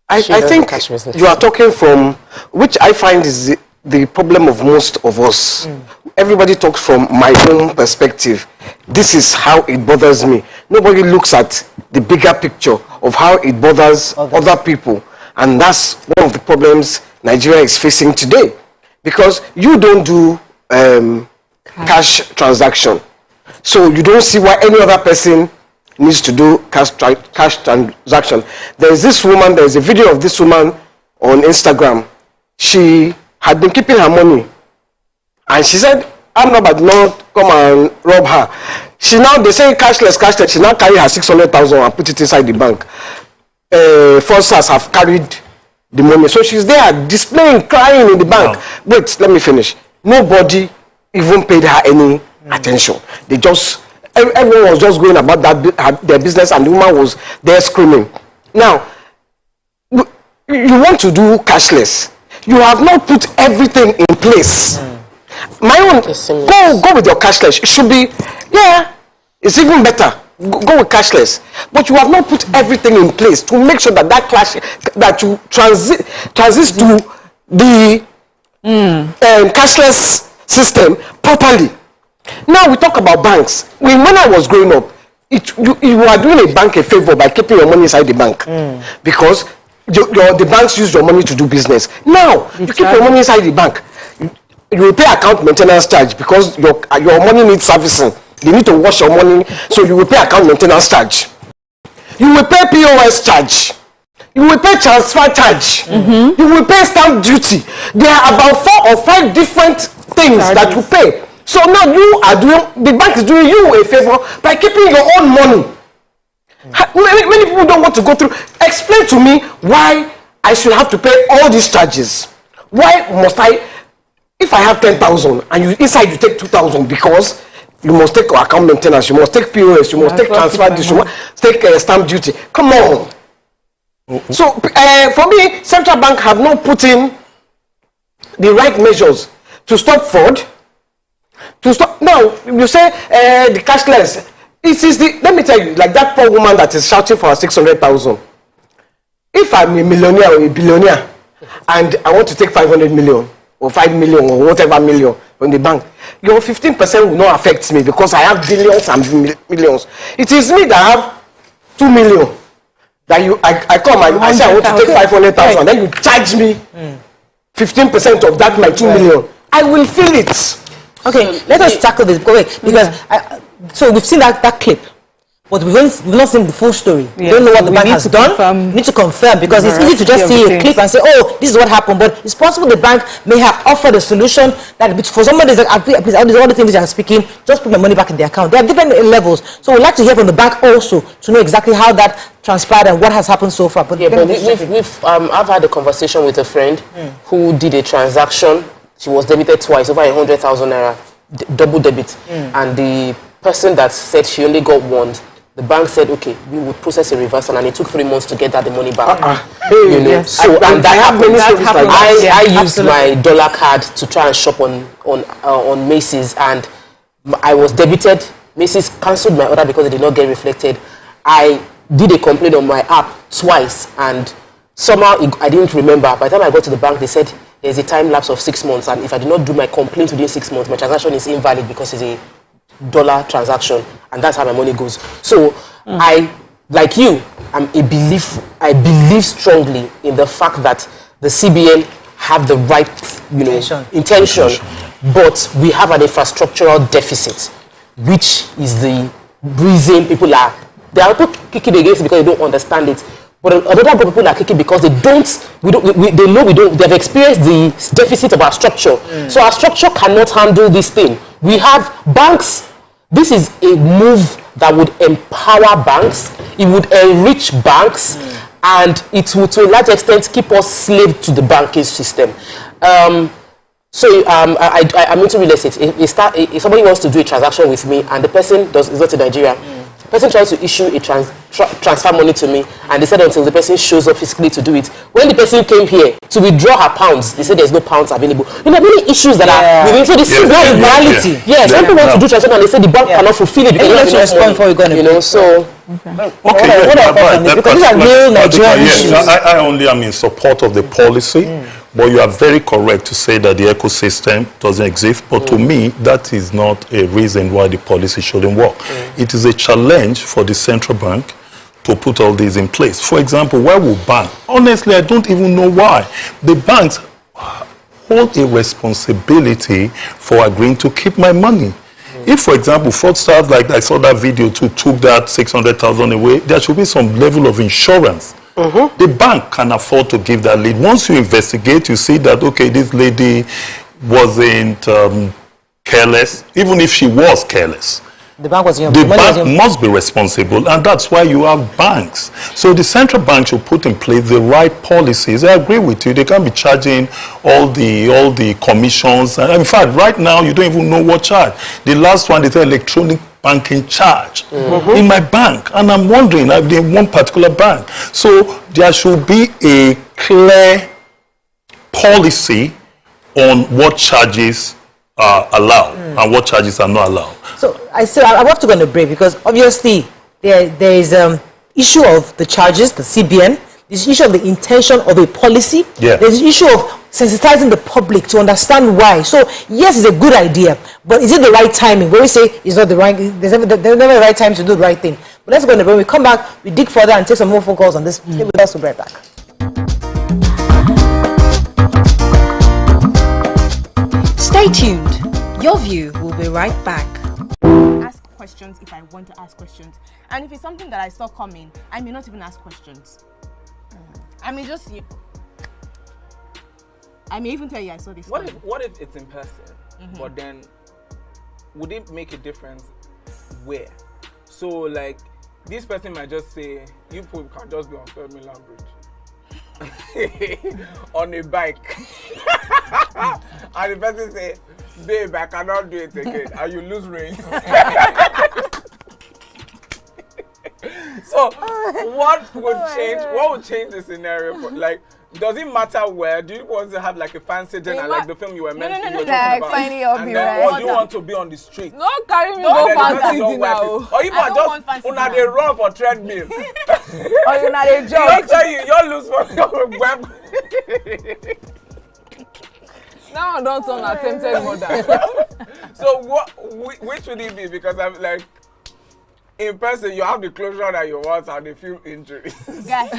Speaker 2: I think you are talking from, which I find is the problem of most of us. Everybody talks from my own perspective. This is how it bothers me. Nobody looks at the bigger picture of how it bothers other people. And that's one of the problems Nigeria is facing today. Because you don't do... cash transaction, so you don't see why any other person needs to do cash transaction. There's this woman, there's a video of this woman on Instagram. She had been keeping her money and she said, I'm not come and rob her. She now, they say cashless, she now carry her 600,000 and put it inside the bank. Fraudsters have carried the money, so she's there displaying, crying in the bank. Wait, let me finish. Nobody even paid her any attention. They just, everyone was just going about their business, and the woman was there screaming. Now, you want to do cashless. You have not put everything in place. My own, go with your cashless. It should be, it's even better. Go with cashless. But you have not put everything in place to make sure that you transit to the cashless system properly. Now we talk about banks. When I was growing up, you are doing a bank a favor by keeping your money inside the bank, because the banks use your money to do business. Now you keep your money inside the bank. You will pay account maintenance charge because your money needs servicing. They need to wash your money, so you will pay account maintenance charge. You will pay POS charge. You will pay transfer charge. You will pay stamp duty. There are about 4 or 5 different things that you pay. So now the bank is doing you a favor by keeping your own money. Many people don't want to go through. Explain to me why I should have to pay all these charges. Why must I, if I have 10,000 and inside you take 2,000, because you must take account maintenance, you must take POS, you must take transfer duty, you must take stamp duty. Come on. So for me, central bank have not put in the right measures to stop fraud, To stop. Now, you say the cashless. Let me tell you, like that poor woman that is shouting for 600,000. If I'm a millionaire or a billionaire and I want to take 500 million or 5 million or whatever million from the bank, your 15% will not affect me because I have billions and millions. It is me that have 2 million. That I come and I say I want to take 500,000, then you charge me 15% of that, my 2 million. I will feel it.
Speaker 1: Okay, let us tackle this because so we've seen that clip, but we've not seen the full story. We don't know what the bank has done. We need to confirm because it's easy to just see a clip and say, oh, this is what happened. But it's possible the bank may have offered a solution that for somebody that's like, please, all the things you're speaking, just put my money back in the account. They have different levels. So we'd like to hear from the bank also to know exactly how that transpired and what has happened so far. But
Speaker 4: I've had a conversation with a friend who did a transaction. She was debited twice, over 100,000 naira, double debit. And the person that said she only got one, the bank said, okay, we would process a reversal, and it took 3 months to get the money back. So and that happened. I used my dollar card to try and shop on Macy's, and I was debited. Macy's cancelled my order because it did not get reflected. I did a complaint on my app twice, and somehow I didn't remember. By the time I got to the bank, they said there's a time lapse of 6 months, and if I do not do my complaint within 6 months, my transaction is invalid because it's a dollar transaction, and that's how my money goes. So I, like you, I believe strongly in the fact that the CBN have the right, intention, but we have an infrastructural deficit, which is the reason people are kicking against it because they don't understand it. But another group of people are kicking because they have experienced the deficit of our structure. So our structure cannot handle this thing. We have banks. This is a move that would empower banks. It would enrich banks, and it would, to a large extent, keep us slave to the banking system. I'm into real estate. If somebody wants to do a transaction with me and the person is not in Nigeria, the person tries to issue a transfer money to me, and they said until the person shows up physically to do it. When the person came here to withdraw her pounds, they said there's no pounds available. Many issues that are within. So this is reality. Some people want to do transaction and they say the bank cannot fulfill it because you have to respond before we're going to. So.
Speaker 1: Because these are real Nigerian issues.
Speaker 6: I only am in support of the policy, but you are very correct to say that the ecosystem doesn't exist. But to me, that is not a reason why the policy shouldn't work. It is a challenge for the central bank to put all these in place. For example, why would bank? Honestly, I don't even know why. The banks hold a responsibility for agreeing to keep my money. If, for example, fraudsters, like I saw that video, took that 600,000 away, there should be some level of insurance. The bank can afford to give that lead. Once you investigate, you see that, okay, this lady wasn't careless, even if she was careless.
Speaker 1: The bank
Speaker 6: must be responsible, and that's why you have banks. So the central bank should put in place the right policies. I agree with you. They can't be charging all the commissions. And in fact, right now, you don't even know what charge. The last one, they said electronic banking charge in my bank. And I'm wondering, I've been in one particular bank. So there should be a clear policy on what charges are allowed and what charges are not allowed.
Speaker 1: So I have to go on a break because obviously there is issue of the charges, the CBN. There's issue of the intention of a policy. There's issue of sensitizing the public to understand why. So yes, it's a good idea, but is it the right timing? When we say it's not the right, there's never the right time to do the right thing. But let's go on a break. When we come back, we dig further and take some more phone calls on this. Stay with us. We'll be right back.
Speaker 5: Stay tuned. Your View will be right back.
Speaker 13: Ask questions if I want to ask questions. And if it's something that I saw coming, I may not even ask questions. I may just... I may even tell you I saw this.
Speaker 14: What if it's in person, but then would it make a difference where? So like this person might just say, you people can just be on 3rd Milan Bridge on a bike. And the person say, babe, I cannot do it again, and you lose range. So So what would change the scenario for, like, does it matter where? Do you want to have like a fancy dinner like the film you were mentioning?
Speaker 8: No, like finding up you, right?
Speaker 14: Or do you want to be on the street?
Speaker 8: No, carry me go fancy dinner.
Speaker 14: Or you might just una dey run for treadmill.
Speaker 8: Or you not a joke.
Speaker 14: You tell you lose for your web.
Speaker 8: Now I don't turn attempted murder.
Speaker 14: So which would it be? Because I'm like, in person you have the closure that you want and the few injuries.
Speaker 13: Guys,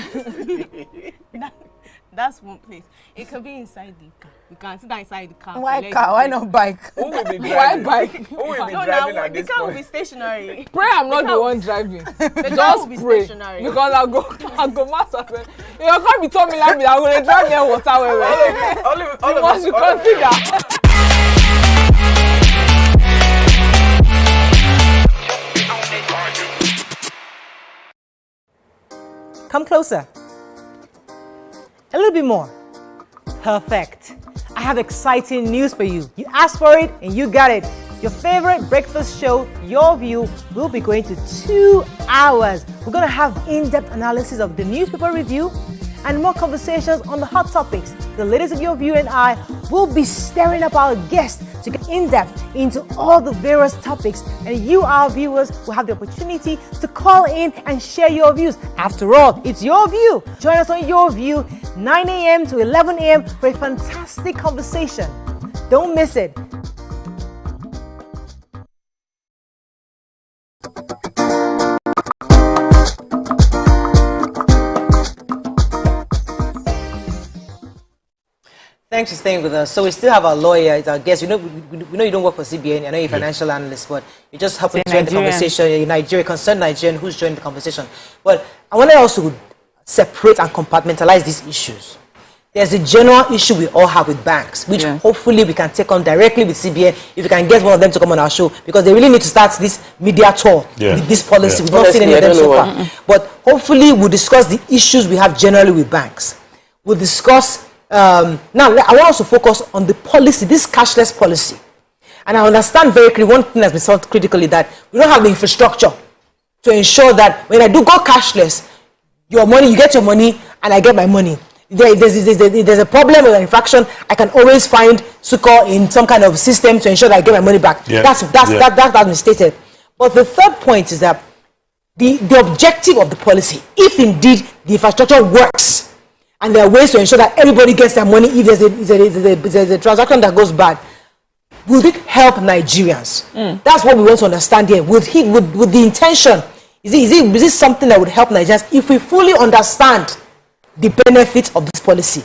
Speaker 13: that's one place. It could be inside the car. You can sit inside the car.
Speaker 8: Why car? Why not bike?
Speaker 14: Who will be driving?
Speaker 8: Why bike?
Speaker 14: Who will be driving at this point?
Speaker 13: The car will be stationary.
Speaker 8: Pray I'm not the one driving.
Speaker 13: The car will be stationary.
Speaker 8: Because I go master. You can't be telling me like me. I'm going to drive near water. You must consider.
Speaker 7: Come closer. A little bit more. Perfect. I have exciting news for you. You asked for it and you got it. Your favorite breakfast show, Your View, will be going to 2 hours. We're going to have in-depth analysis of the newspaper review and more conversations on the hot topics. The ladies of Your View and I will be stirring up our guests to get in-depth into all the various topics, and you, our viewers, will have the opportunity to call in and share your views. After all, it's Your View. Join us on Your View, 9 a.m. to 11 a.m. for a fantastic conversation. Don't miss it.
Speaker 1: Thanks for staying with us. So we still have our lawyer, it's our guest. We know you don't work for CBN. I know you're a financial analyst, but you just helping to join the conversation. You're Nigerian, concerned Nigerian who's joined the conversation. But I want to also separate and compartmentalize these issues. There's a general issue we all have with banks, which hopefully we can take on directly with CBN if we can get one of them to come on our show, because they really need to start this media tour with this policy. We've not seen any of them so far. But hopefully we'll discuss the issues we have generally with banks. We'll discuss now, I want us to focus on the policy, this cashless policy. And I understand very clearly, one thing has been solved critically, that we don't have the infrastructure to ensure that when I do go cashless, your money, you get your money, and I get my money. There's a problem with an infraction, I can always find succor in some kind of system to ensure that I get my money back. That's been stated. But the third point is that the objective of the policy, if indeed the infrastructure works, and there are ways to ensure that everybody gets their money if there's a transaction that goes bad, will it help Nigerians? That's what we want to understand here. With the intention, is it something that would help Nigerians if we fully understand the benefits of this policy?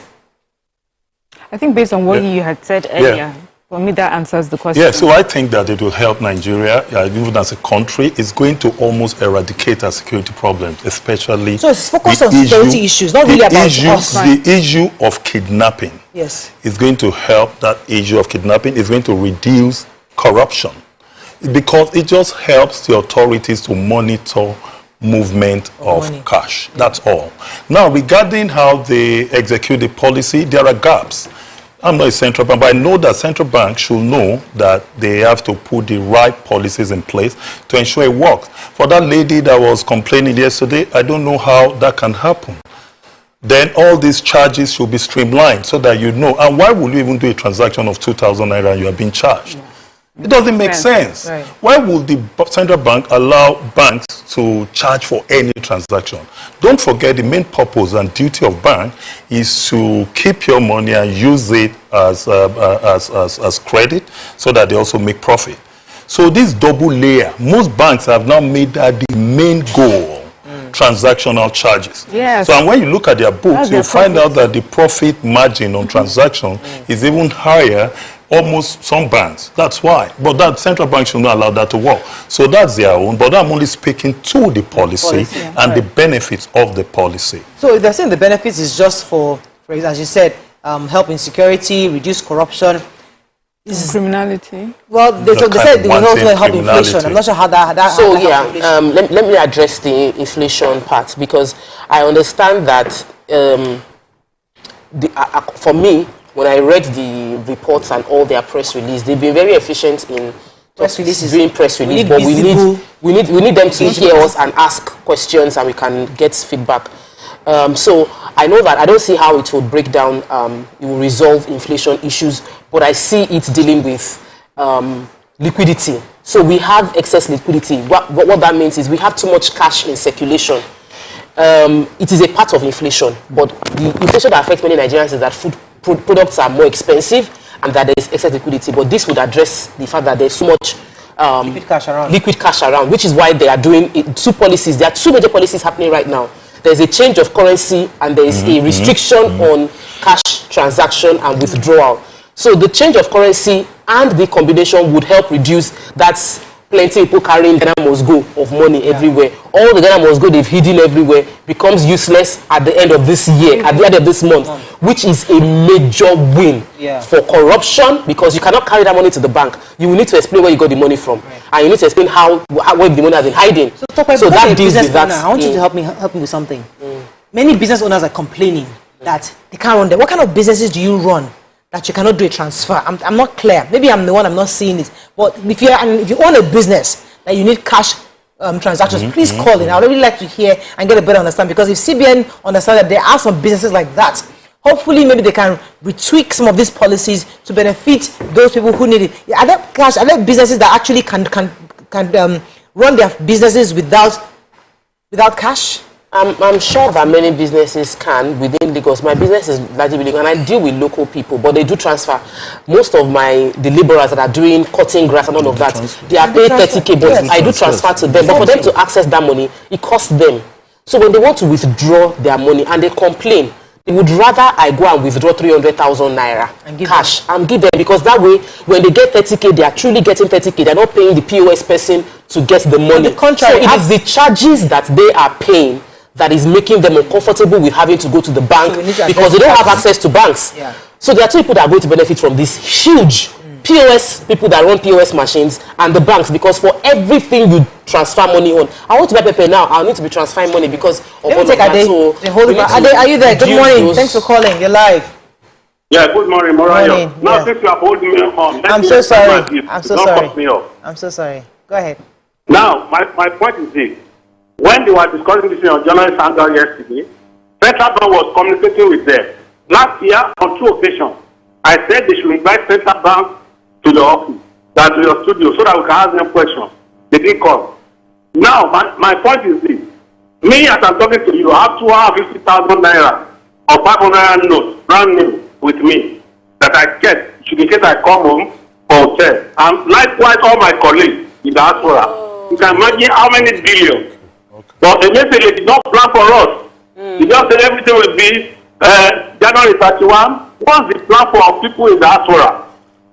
Speaker 3: I think based on what you had said earlier, for me that answers the question.
Speaker 6: Yeah, so I think that it will help Nigeria, even as a country. It's going to almost eradicate our security problems, especially.
Speaker 1: So it's focused on security issues, not really about us.
Speaker 6: The issue of kidnapping.
Speaker 1: Yes.
Speaker 6: Is going to help that issue of kidnapping. It's going to reduce corruption, because it just helps the authorities to monitor movement of cash. That's all. Now, regarding how they execute the policy, there are gaps. I'm not a central bank, but I know that central banks should know that they have to put the right policies in place to ensure it works. For that lady that was complaining yesterday, I don't know how that can happen. Then all these charges should be streamlined so that you know. And why would you even do a transaction of 2,000 naira and you are being charged? It doesn't make sense. Right. Why would the central bank allow banks to charge for any transaction? Don't forget, the main purpose and duty of bank is to keep your money and use it as credit so that they also make profit. So this double layer, most banks have now made that the main goal. Transactional charges. Yes. So and when you look at their books, you'll find out that the profit margin on transaction is even higher, almost some banks. That's why. But that central bank should not allow that to work. So that's their own. But I'm only speaking to the policy and the benefits of the policy.
Speaker 1: So if they're saying the benefits is just for example, as you said, help in security, reduce corruption.
Speaker 3: Criminality.
Speaker 1: Well, they said they will also help inflation. I'm not sure how that.
Speaker 4: So let me address the inflation part, because I understand that for me, when I read the reports and all their press release, they've been very efficient in
Speaker 1: press releases.
Speaker 4: Doing press release, but we need them to hear us and ask questions, and we can get feedback. So I know that I don't see how it will break down, it will resolve inflation issues, but I see it dealing with liquidity. So we have excess liquidity. What that means is we have too much cash in circulation. It is a part of inflation, but the inflation that affects many Nigerians is that food products are more expensive and that there is excess liquidity. But this would address the fact that there's so much liquid cash around, which is why they are doing two policies. There are two major policies happening right now. There's a change of currency and there is a restriction on cash transaction and withdrawal. So the change of currency and the combination would help reduce that plenty of people carrying Ghana must go of money everywhere. All the Ghana must go they've hidden everywhere becomes useless at the end of this year, at the end of this month, which is a major win for corruption, because you cannot carry that money to the bank. You will need to explain where you got the money from, and you need to explain where the money has been hiding.
Speaker 7: So that deals with that. I want you to help me with something. Many business owners are complaining that they can't run them. What kind of businesses do you run that you cannot do a transfer? I'm not clear. Maybe I'm the one, I'm not seeing it. But if you own a business that you need cash transactions, please call in. I would really like to hear and get a better understanding, because if CBN understands that there are some businesses like that, hopefully maybe they can retweak some of these policies to benefit those people who need it. Are there businesses that actually can run their businesses without cash?
Speaker 4: I'm sure that many businesses can within Lagos. My business is largely legal, and I deal with local people, but they do transfer. Most of the laborers that are doing cutting grass and all of that, they are paid 30K, but I do transfer to them. But for them to access that money, it costs them. So when they want to withdraw their money and they complain, they would rather I go and withdraw 300,000 naira cash and give them, because that way, when they get 30K, they are truly getting 30K. They're not paying the POS person to get the money. On the contrary, so it is the charges that they are paying that is making them uncomfortable with having to go to the bank, because they don't have access to banks. So there are two people that are going to benefit from this huge POS, people that run POS machines, and the banks, because for everything you transfer money on, I want to buy paper now, I'll need to be transferring money because of all of that. So
Speaker 7: Ade, are you there? Good morning. Thanks for calling. You're live.
Speaker 15: Yeah, good morning, Morayo. Now, since you have holding me on,
Speaker 7: I'm so sorry. I'm so sorry. I'm so sorry. Go ahead.
Speaker 15: Now, my point is this. When they were discussing this on journalist hangout yesterday, Central Bank was communicating with them. Last year, on 2 occasions, I said they should invite Central Bank to the office, to your studio, so that we can ask them questions. They didn't come. Now, my point is this. Me, as I'm talking to you, I have 250,000 naira or 500 notes, brand new, with me, that I kept, in case I come home for hotel. And likewise, all my colleagues in the diaspora. You can imagine how many billions. But the message did not plan for us. They just said everything will be January 31. What's the plan for our people in the diaspora?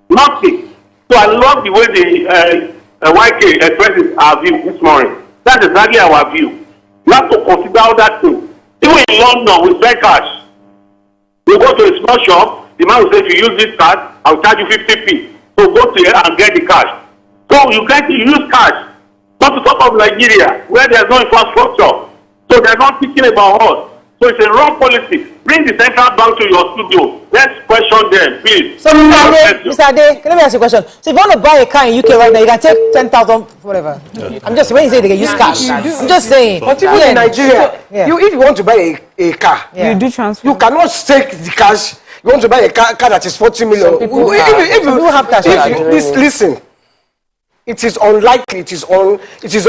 Speaker 15: Nothing. So I love the way the YK expresses our view this morning. That's exactly our view. You have to consider all that thing. Even in London, we sell cash. You go to a small shop, the man will say, if you use this card, I'll charge you 50p. So go to here and get the cash. So you get to use cash. Not to talk of Nigeria, where there's no infrastructure. So they're not thinking about us. So it's a wrong policy. Bring the central bank to your studio. Let's question them, please.
Speaker 7: So, Mr. Ade, let me ask you a question. So, if you want to buy a car in UK right now, you can take 10,000, whatever. I'm just, when you say they can use cash, I'm just saying.
Speaker 2: But even in Nigeria, if you want to buy a car,
Speaker 3: you do transfer.
Speaker 2: You cannot take the cash. You want to buy a car that is 40 million.
Speaker 7: If you have cash,
Speaker 2: listen. It is unlikely, it is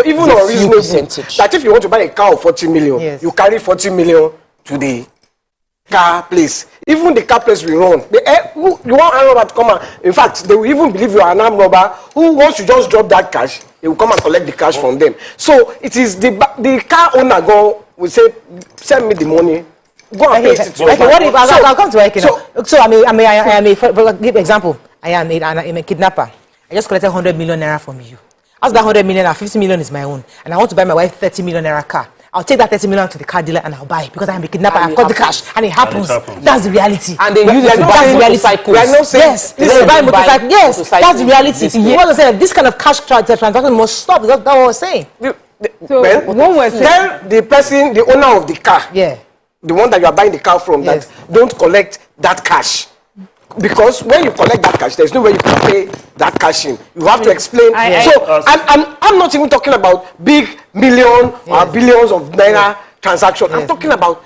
Speaker 2: even unreasonable that if you want to buy a car of 40 million, you carry 40 million to the car place. Even the car place will run. You want armed robber to come in fact, they will even believe you are an armed robber who wants to just drop that cash, they will come and collect the cash from them. So it is the car owner will say, send me the money. Go and pay it.
Speaker 7: Okay, what if I'll come to Ike now? So I am for give example. I am a kidnapper. I just collected 100 million naira from you. As that 100 million naira, 50 million is my own. And I want to buy my wife 30 million naira car. I'll take that 30 million to the car dealer and I'll buy it because I am a kidnapper. I've got the cash. And it happens. That's the reality.
Speaker 4: And they use it to buy motorcycles.
Speaker 7: Yes, they buy motorcycles. Yes, that's the reality. You want to say this kind of cash transaction must stop. That's what I was saying.
Speaker 2: So, tell the person, the owner of the car, the one that you are buying the car from, that don't collect that cash. because when you collect that cash, there's no way you can pay that cash in. You have to explain. I'm not even talking about big million or billions of naira transaction. I'm talking about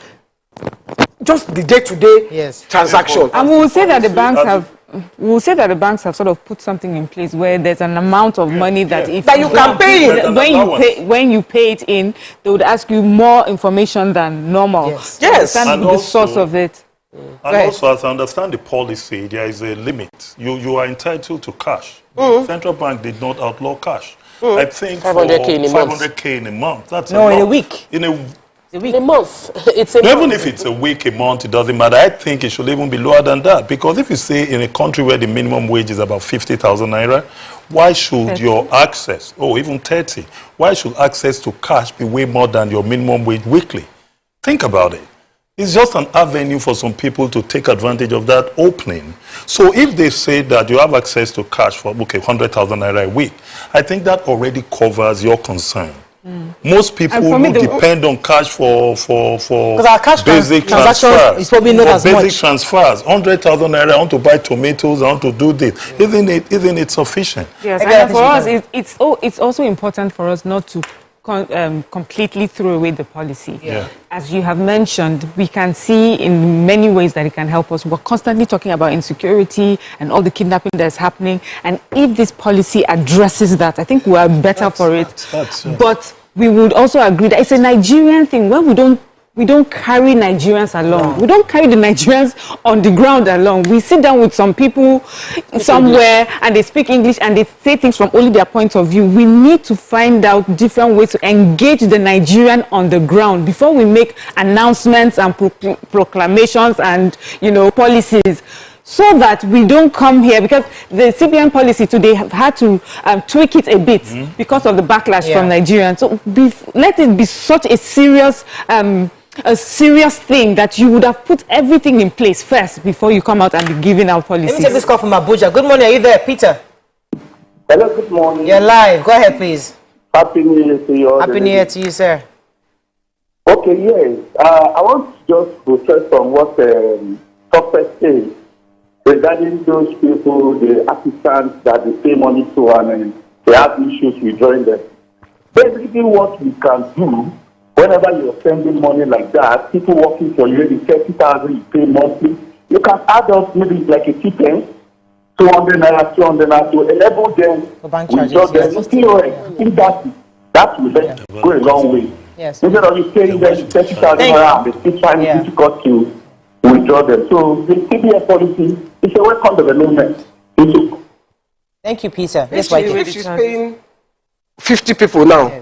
Speaker 2: just the day-to-day transaction.
Speaker 3: And we will say that the banks have. We will say that the banks have sort of put something in place where there's an amount of money that if
Speaker 2: that you can pay in.
Speaker 3: When you pay it in, they would ask you more information than normal.
Speaker 2: Yes.
Speaker 3: And the source of it.
Speaker 6: And also, as I understand the policy, there is a limit. You are entitled to cash. Central Bank did not outlaw cash. I think 500K in a month. That's
Speaker 1: no, in a week.
Speaker 6: In a
Speaker 4: month. It's a
Speaker 6: even if it's a week, a month, it doesn't matter. I think it should even be lower than that. Because if you say in a country where the minimum wage is about 50,000 naira, why should your access, even 30, why should access to cash be way more than your minimum wage weekly? Think about it. It's just an avenue for some people to take advantage of that opening. So if they say that you have access to cash for 100,000 naira a week, I think that already covers your concern. Most people who depend on cash for
Speaker 1: our cash
Speaker 6: basic
Speaker 1: transfers is probably not as much.
Speaker 6: Basic transfers, 100,000 naira, I want to buy tomatoes, I want to do this. Isn't it sufficient?
Speaker 3: Yes, and for us, it's also important for us not to completely throw away the policy. As you have mentioned, we can see in many ways that it can help us. We're constantly talking about insecurity and all the kidnapping that's happening. And if this policy addresses that, I think we are better for it. But we would also agree that it's a Nigerian thing. When we don't carry Nigerians along. We don't carry the Nigerians on the ground along. We sit down with some people somewhere and they speak English and they say things from only their point of view. We need to find out different ways to engage the Nigerian on the ground before we make announcements and proclamations and, policies. So that we don't come here, because the CBN policy today have had to tweak it a bit because of the backlash from Nigerians. So let it be such a serious thing that you would have put everything in place first before you come out and be giving out policies.
Speaker 1: Let me take this call from Abuja. Good morning. Are you there, Peter?
Speaker 16: Hello, good morning.
Speaker 1: You're live. Go ahead, please.
Speaker 16: Happy New Year to you all.
Speaker 1: Happy New Year to you, sir.
Speaker 16: Okay, yes. I want to just protest on what Prophet said regarding those people, the assistants that they pay money to and they have issues withdrawing them. Basically, what we can do, whenever you're sending money like that, people working for you, maybe 30,000 you pay monthly, you can add up maybe like a ticket, 200 naira, 200 naira, to enable them withdraw them. That will go a long way.
Speaker 1: Yes.
Speaker 16: Instead of you paying them 30,000 naira, they still find it difficult to withdraw them. So the CBN policy is a welcome development.
Speaker 1: Thank you, Peter.
Speaker 2: If she's paying 50 people now,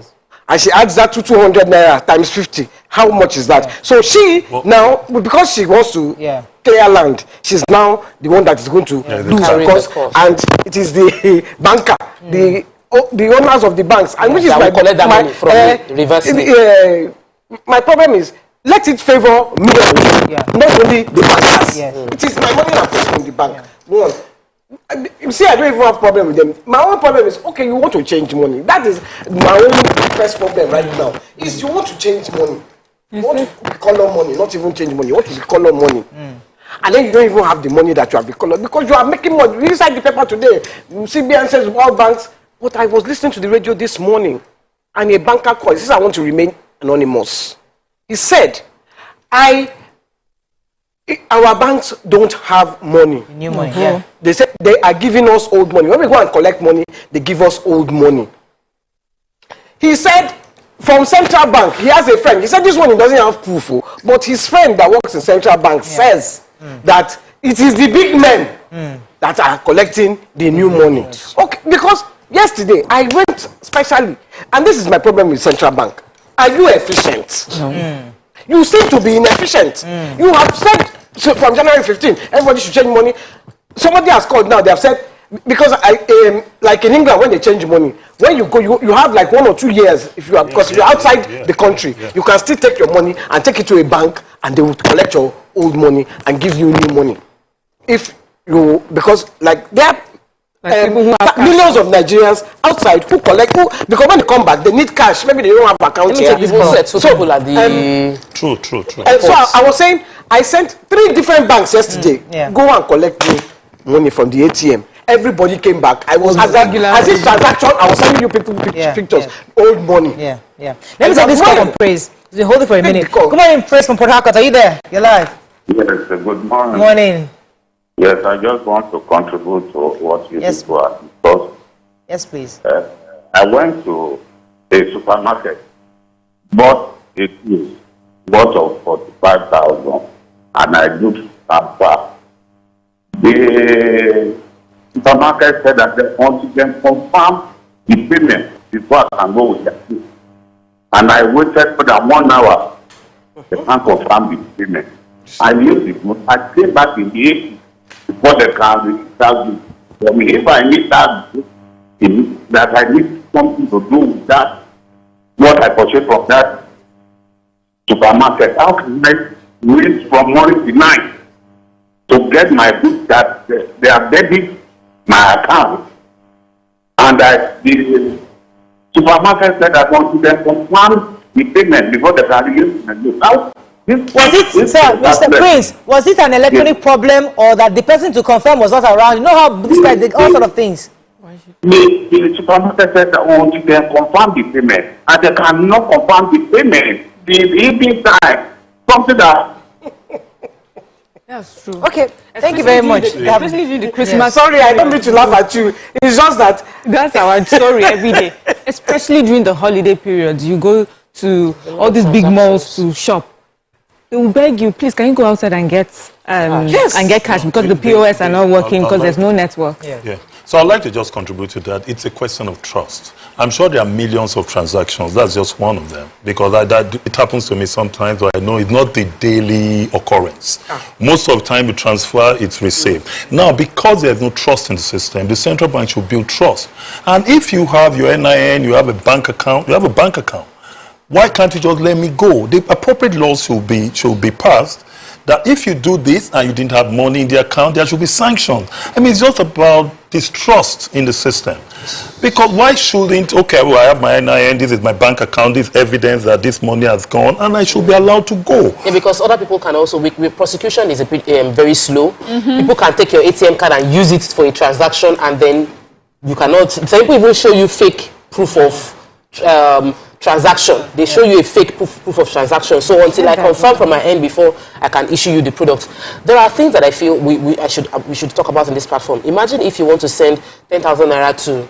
Speaker 2: and she adds that to 200 naira times 50, how much is that? So she now, because she wants to clear land, she's now the one that is going to lose her cost, and it is the banker, the owners of the banks, and which is my problem is, let it favor me, not only the bankers. It is my money I'm putting in the bank. You see, I don't even have problem with them. My own problem is, okay, you want to change money. That is my own first problem right now. Is you want to change money. You want to color money, not even change money. You want to color money. And then you don't even have the money that you have colored because you are making money. We inside the paper today, CBN says World Banks. But I was listening to the radio this morning, and a banker called. He says, I want to remain anonymous. He said, our banks don't have money.
Speaker 1: New money,
Speaker 2: They said they are giving us old money. When we go and collect money, they give us old money. He said, from Central Bank, he has a friend. He said this one he doesn't have proof, but his friend that works in Central Bank says that it is the big men that are collecting the new money. Okay, because yesterday I went specially, and this is my problem with Central Bank. Are you efficient? You seem to be inefficient. You have said from January 15, everybody should change money. Somebody has called now. They have said, because like in England, when they change money, when you go, you have like 1 or 2 years. If you are, because if you're outside the country, you can still take your money and take it to a bank, and they will collect your old money and give you new money. If you, because like there are millions of Nigerians outside who collect, because when they come back, they need cash. Maybe they don't have accounts here.
Speaker 4: So people are the
Speaker 6: true.
Speaker 2: So I was saying, I sent 3 different banks yesterday. Go and collect me money from the ATM. Everybody came back. I was as this transaction. I was sending you people pictures, old money.
Speaker 1: Yeah. Let me take this call from Praise. Hold it for a minute. Good morning, Praise from Port Harcourt. Are you there? You're live.
Speaker 16: Yes, good morning.
Speaker 1: Morning.
Speaker 16: Yes, I just want to contribute to what you did because
Speaker 1: yes, please.
Speaker 16: I went to a supermarket, bought a piece, bought of 45,000, and I looked transfer. The supermarket said that they want to confirm the payment before I can go with the piece. And I waited for that 1 hour. They can't confirm the payment. I used it. I came back in the 80 before they can restart it. For me, if I need that I need something to do with that, what I purchased from that supermarket, how can I wait from morning to night to get my goods that they are debit my account? And the supermarket said I want to then confirm the payment before they can release my goods.
Speaker 1: Mr. Prince, was it an electronic problem or that the person to confirm was not around? You know how this guy did all sort of things.
Speaker 16: The supermarket said that want to then confirm the payment, and they cannot confirm the payment. The evening time, something that.
Speaker 3: That's true.
Speaker 1: Okay, thank you very much.
Speaker 3: Especially during the Christmas.
Speaker 2: Sorry, I don't mean to laugh at you. It's just that
Speaker 3: that's our story every day. Especially during the holiday period, you go to all these big malls to shop. They will beg you, please, can you go outside and get and get cash because the POS are not working because there's no network.
Speaker 6: Yeah. So I'd like to just contribute to that. It's a question of trust. I'm sure there are millions of transactions. That's just one of them. Because it happens to me sometimes, but I know it's not the daily occurrence. Most of the time you transfer, it's received. Now, because there's no trust in the system, the central bank should build trust. And if you have your NIN, you have a bank account, why can't you just let me go? The appropriate laws should be passed that if you do this and you didn't have money in the account, there should be sanctions. I mean, it's just about distrust in the system. Because why shouldn't, I have my NIN, this is my bank account, this evidence that this money has gone, and I should be allowed to go.
Speaker 4: Yeah, because other people can also, prosecution is very slow. People can take your ATM card and use it for a transaction, and then you cannot, some people even show you fake proof of transaction. They show you a fake proof of transaction. So until I confirm from my end before I can issue you the product, there are things that I feel we should talk about in this platform. Imagine if you want to send 10,000 naira to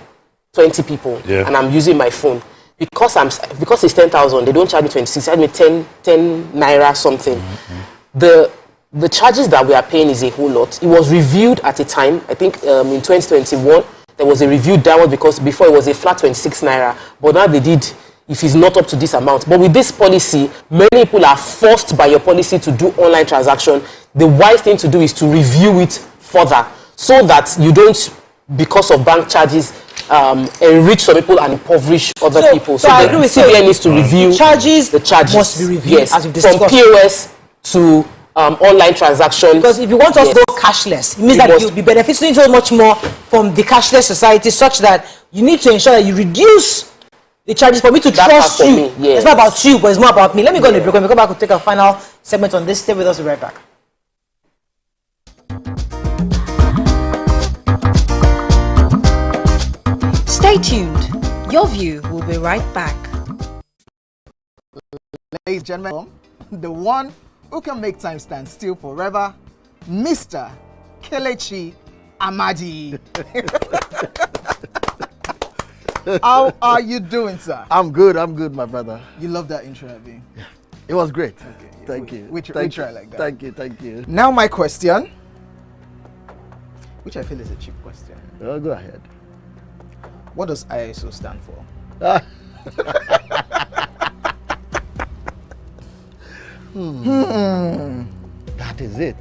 Speaker 4: 20 people, and I'm using my phone. Because it's 10,000, they don't charge me 26, they charge me 10 naira something. The charges that we are paying is a whole lot. It was reviewed at a time, I think in 2021, there was a review downward because before it was a flat 26 naira, but now they did if it's not up to this amount. But with this policy, many people are forced by your policy to do online transaction. The wise thing to do is to review it further so that you don't, because of bank charges, enrich some people and impoverish other people. So the CBN needs to review the charges
Speaker 1: must be reviewed, as we've discussed.
Speaker 4: From POS to online transaction.
Speaker 1: Because if you want us to go cashless, it means that you'll be benefiting so much more from the cashless society, such that you need to ensure that you reduce the charges for me to trust you. It's not about you, but it's more about me. Let me go on the break. When we come back, we'll take a final segment on this. Stay with us. We'll be right back.
Speaker 5: Stay tuned. Your View will be right back.
Speaker 9: Ladies and gentlemen, the one who can make time stand still forever, Mr. Kelechi Amadi. How are you doing, sir?
Speaker 17: I'm good, my brother.
Speaker 9: You love that intro, Abi?
Speaker 17: Yeah. It was great.
Speaker 9: Okay,
Speaker 17: Thank you.
Speaker 9: We try like that.
Speaker 17: Thank you.
Speaker 9: Now my question, which I feel is a cheap question.
Speaker 17: Oh, go ahead.
Speaker 9: What does ISO stand for?
Speaker 17: That is it.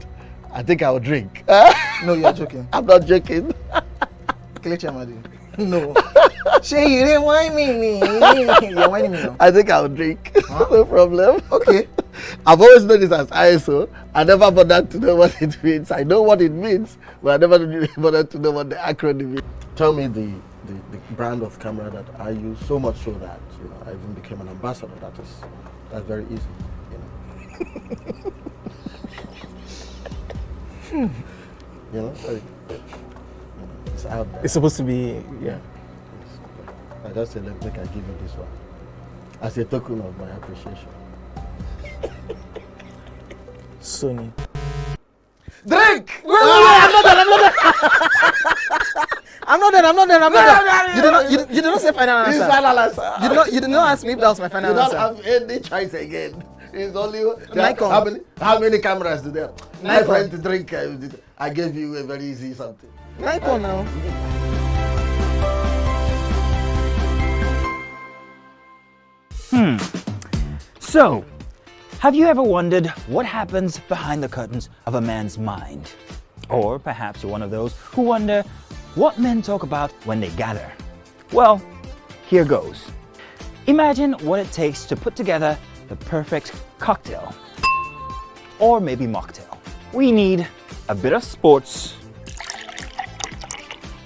Speaker 17: I think I will drink.
Speaker 9: No, you're joking.
Speaker 17: I'm not joking.
Speaker 9: Kelechi Amadi. No. Shay, you didn't whine me. You're whining me now.
Speaker 17: I think I'll drink.
Speaker 9: Huh?
Speaker 17: No problem.
Speaker 9: Okay.
Speaker 17: I've always known it as ISO. I never bothered to know what it means. I know what it means, but I never bothered to know what the acronym is. Tell me the brand of camera that I use, so much so that I even became an ambassador. That's very easy. out there.
Speaker 9: It's supposed to be, yeah.
Speaker 17: I just said, let me give you this one as a token of my appreciation.
Speaker 9: Sony.
Speaker 17: Drink!
Speaker 9: Wait, I'm not done. You did not say final answer.
Speaker 17: It's final answer.
Speaker 9: You did not ask me if that was my final answer.
Speaker 17: You don't have any choice again. It's only
Speaker 9: Nikon.
Speaker 17: how many cameras do they have? My
Speaker 9: Nikon.
Speaker 17: friend to drink. I gave you a very easy something.
Speaker 9: Nikon now.
Speaker 12: So, have you ever wondered what happens behind the curtains of a man's mind? Or perhaps you're one of those who wonder what men talk about when they gather. Well, here goes. Imagine what it takes to put together the perfect cocktail. Or maybe mocktail. We need a bit of sports,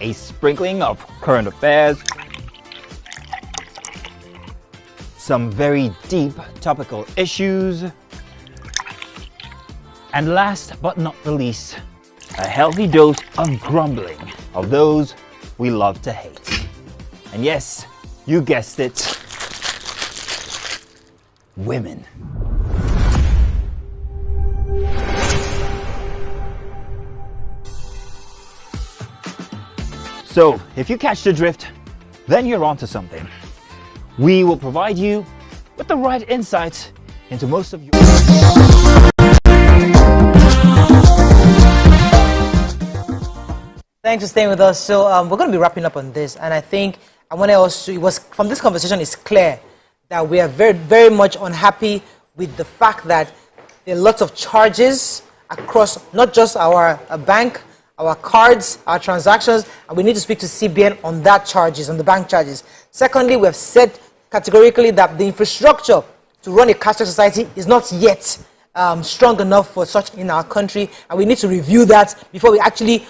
Speaker 12: a sprinkling of current affairs, some very deep topical issues, and last but not the least, a healthy dose of grumbling of those we love to hate. And yes, you guessed it, women. So, if you catch the drift, then you're onto something. We will provide you with the right insights into most of your...
Speaker 1: Thanks for staying with us. So we're going to be wrapping up on this, and I think I want to also, it was from this conversation, it's clear that we are very, very much unhappy with the fact that there are lots of charges across not just our bank, our cards, our transactions, and we need to speak to CBN on that charges, on the bank charges. Secondly, we have said categorically that the infrastructure to run a cashless society is not yet strong enough for such in our country, and we need to review that before we actually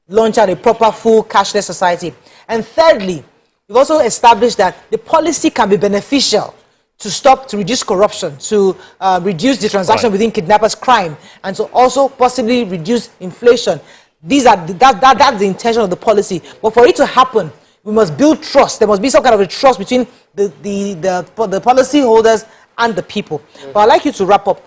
Speaker 1: launch out a proper full cashless society. And thirdly, we've also established that the policy can be beneficial to reduce corruption, to reduce the transaction within kidnappers' crime, and to also possibly reduce inflation. That's the intention of the policy. But for it to happen, we must build trust. There must be some kind of a trust between the policy holders and the people. But I'd like you to wrap up.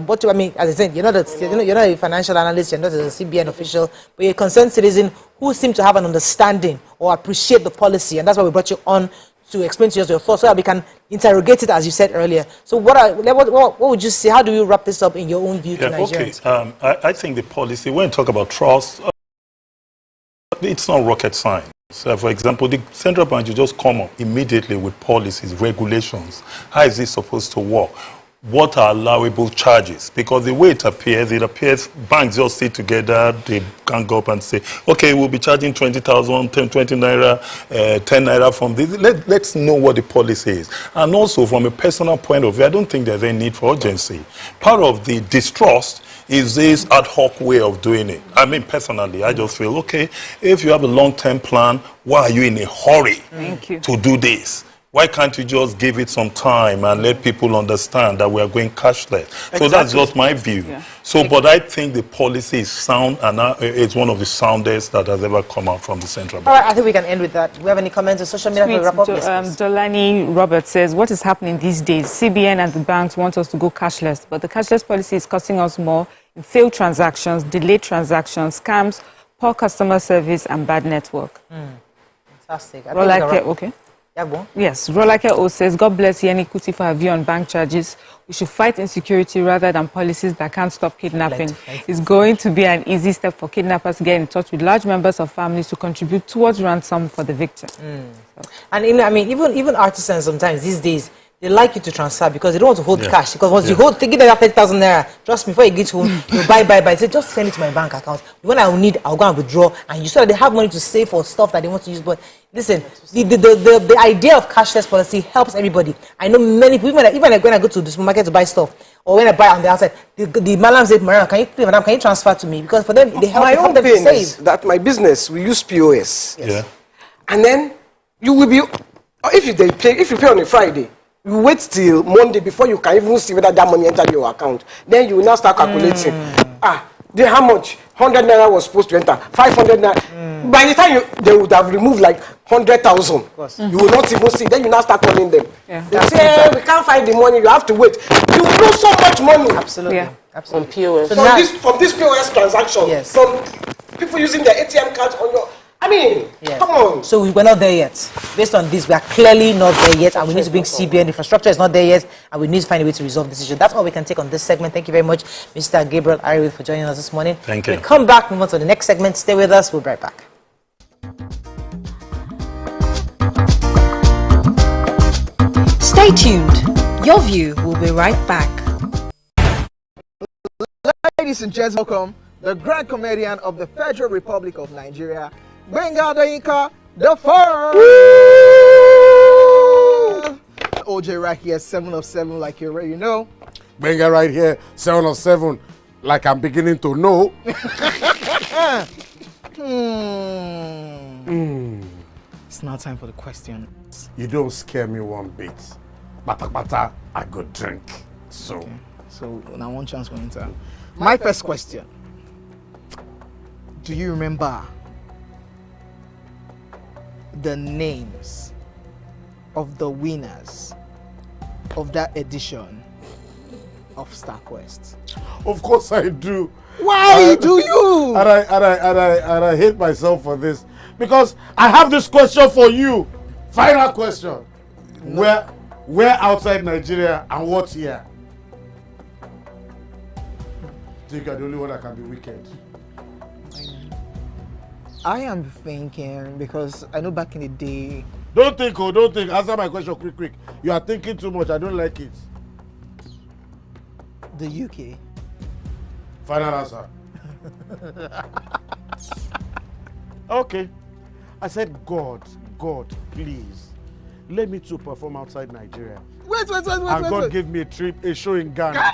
Speaker 1: What I mean, as I said, you're not a financial analyst, you're not a CBN official, but you're a concerned citizen who seem to have an understanding or appreciate the policy, and that's why we brought you on to explain to us your thoughts so that we can interrogate it, as you said earlier. So what would you say? How do you wrap this up in your own view to Nigerians?
Speaker 6: Okay. I think the policy, when you talk about trust, it's not rocket science. So, for example, the central bank, you just come up immediately with policies, regulations. How is this supposed to work? What are allowable charges? Because the way it appears banks just sit together, they gang up and say, okay, we'll be charging 20,000, 20 naira, 10 naira from this. Let's know what the policy is. And also, from a personal point of view, I don't think there's any need for urgency. Part of the distrust is this ad hoc way of doing it. I mean, personally, I just feel, okay, if you have a long-term plan, why are you in a hurry to do this? Why can't you just give it some time and let people understand that we are going cashless? Exactly. So that's just my view. Yeah. So, but I think the policy is sound, and it's one of the soundest that has ever come out from the central bank.
Speaker 1: All right, I think we can end with that. Do we have any comments on social media before we wrap up?
Speaker 3: Dolani Robert says, what is happening these days? CBN and the banks want us to go cashless, but the cashless policy is costing us more in failed transactions, delayed transactions, scams, poor customer service, and bad network.
Speaker 1: Fantastic.
Speaker 3: Okay. Yes, Rolake O says, God bless Yeni Kuti for her view on bank charges. We should fight insecurity rather than policies that can't stop kidnapping. It's going to be an easy step for kidnappers to get in touch with large members of families to contribute towards ransom for the victim.
Speaker 1: And even artisans sometimes these days, they like you to transfer because they don't want to hold cash. Because once you give them 30,000 naira, trust me, before you get home, you buy. Say, just send it to my bank account. When I will need, I'll go and withdraw. And you saw that they have money to save for stuff that they want to use. But listen, the idea of cashless policy helps everybody. I know many people, even when I go to the supermarket to buy stuff, or when I buy on the outside, the malam says, Madam, can you transfer to me? Because for them, they help them to save.
Speaker 2: Is that my business, we use POS. Yes. And then you will be, if you pay on a Friday, you wait till Monday before you can even see whether that money entered your account. Then you will now start calculating. how much? 100 naira was supposed to enter, 500 naira. By the time they would have removed like 100,000, you will not even see. Then you now start calling them. They say, hey, we can't find the money, you have to wait. You lose so much money.
Speaker 1: Absolutely.
Speaker 4: From POS.
Speaker 2: From this POS transaction, from people using their ATM cards on your... I mean, come on.
Speaker 1: So we're not there yet. Based on this, we are clearly not there yet, and we need to bring CBN. Infrastructure is not there yet, and we need to find a way to resolve this issue. That's all we can take on this segment. Thank you very much, Mr. Gabriel Ariwe, for joining us this morning.
Speaker 6: Thank you.
Speaker 1: We'll come back, move on to the next segment. Stay with us. We'll be right back.
Speaker 5: Stay tuned. Your View will be right back.
Speaker 9: Ladies and gents, welcome the grand comedian of the Federal Republic of Nigeria, Gbenga Adeyinka the first. OJ right here, 7 of 7, like you already know.
Speaker 18: Gbenga right here, 7 of 7, like I'm beginning to know.
Speaker 9: It's now time for the questions.
Speaker 18: You don't scare me one bit. Bata bata, I go drink. So,
Speaker 9: okay. So now one chance for enter. My first question. Do you remember the names of the winners of that edition of StarQuest?
Speaker 18: Of course I do.
Speaker 9: Why do you?
Speaker 18: And I hate myself for this, because I have this question for you. Final question. No. Where outside Nigeria and what year? Think you're the only one that can be wicked.
Speaker 9: I am thinking, because I know back in the day.
Speaker 18: Don't think. Answer my question quick. You are thinking too much. I don't like it.
Speaker 9: The UK.
Speaker 18: Final answer. Okay. I said, God, please, let me to perform outside Nigeria.
Speaker 9: Wait.
Speaker 18: And God gave me a show in Ghana.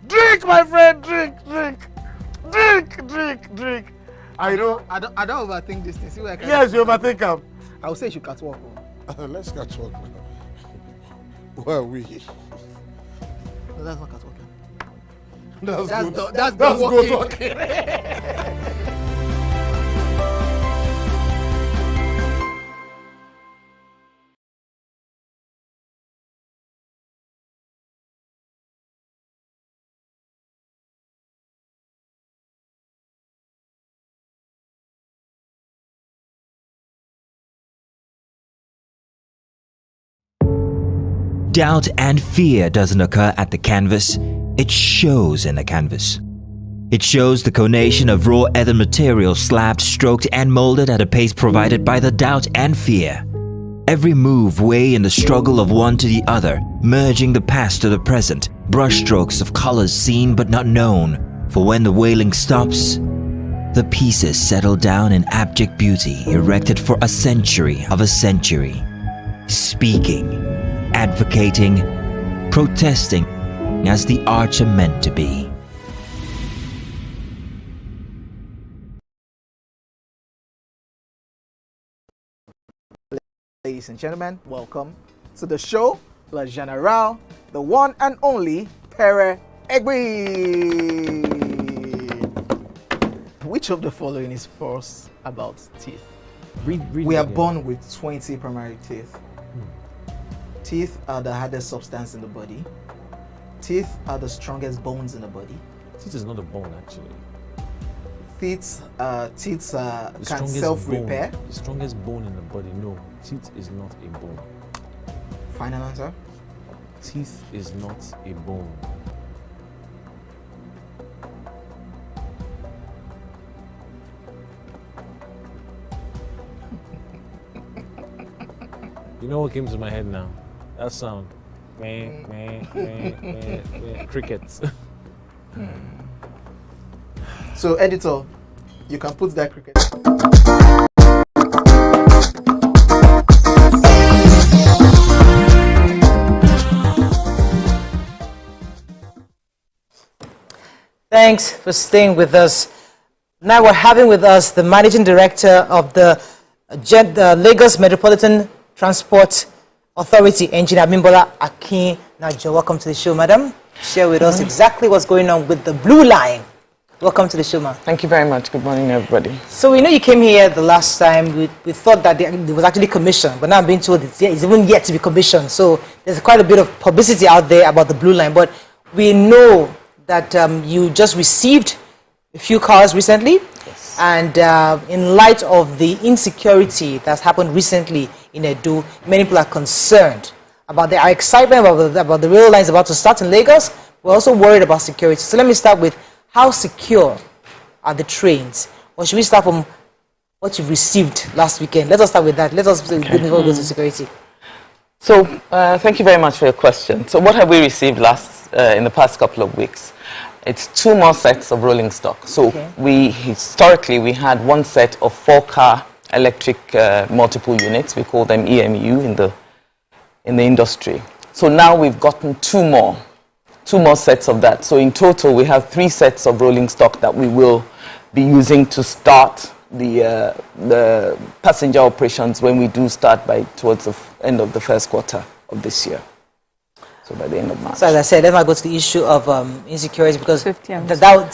Speaker 18: Drink, my friend, drink. I don't
Speaker 9: overthink this thing. See where I can.
Speaker 18: Yes, you overthink them.
Speaker 9: I would say you should catwalk.
Speaker 18: Let's catwalk now. Where are we?
Speaker 9: No, that's not catwalking.
Speaker 18: That's good talking.
Speaker 11: Doubt and fear doesn't occur at the canvas, it shows in the canvas. It shows the conation of raw earthen material slabbed, stroked and molded at a pace provided by the doubt and fear. Every move way in the struggle of one to the other, merging the past to the present, brushstrokes of colors seen but not known, for when the wailing stops, the pieces settle down in abject beauty erected for a century of a century. Speaking, advocating, protesting as the arts are meant to be.
Speaker 9: Ladies and gentlemen, welcome to the show, La General, the one and only Pere Egbe. Which of the following is false about teeth? We are born with 20 primary teeth. Teeth are the hardest substance in the body. Teeth are the strongest bones in the body.
Speaker 19: Teeth is not a bone, actually.
Speaker 9: Teeth can self-repair.
Speaker 19: The strongest bone in the body, no. Teeth is not a bone.
Speaker 9: Final answer?
Speaker 19: Teeth is not a bone. You know what came to my head now? That sound. Crickets.
Speaker 9: So, editor, you can put that cricket.
Speaker 1: Thanks for staying with us. Now we're having with us the Managing Director of the Lagos Metropolitan Transport Authority, Engineer Bimbola Akin Najo. Welcome to the show, madam. share with us exactly what's going on with the Blue Line. Welcome to the show, ma.
Speaker 20: Thank you very much. Good morning, everybody.
Speaker 1: So we know you came here the last time. We thought that it was actually commissioned, but now I'm being told it's even yet to be commissioned. So there's quite a bit of publicity out there about the Blue Line. But we know that you just received a few cars recently.
Speaker 20: Yes.
Speaker 1: And in light of the insecurity that's happened recently in Edo, many people are concerned about their excitement about the rail lines about to start in Lagos. We're also worried about security. So let me start with how secure are the trains? Or should we start from what you've received last weekend? Let us start with that. Let us go to security.
Speaker 20: So thank you very much for your question. So what have we received in the past couple of weeks? It's 2 more sets of rolling stock. So historically we had 1 set of 4-car electric multiple units. We call them EMU in the industry. So now we've gotten 2 more sets of that. So in total, we have 3 sets of rolling stock that we will be using to start the passenger operations when we do start towards the end of the first quarter of this year. So by the end of March.
Speaker 1: So as I said, let me go to the issue of insecurity, because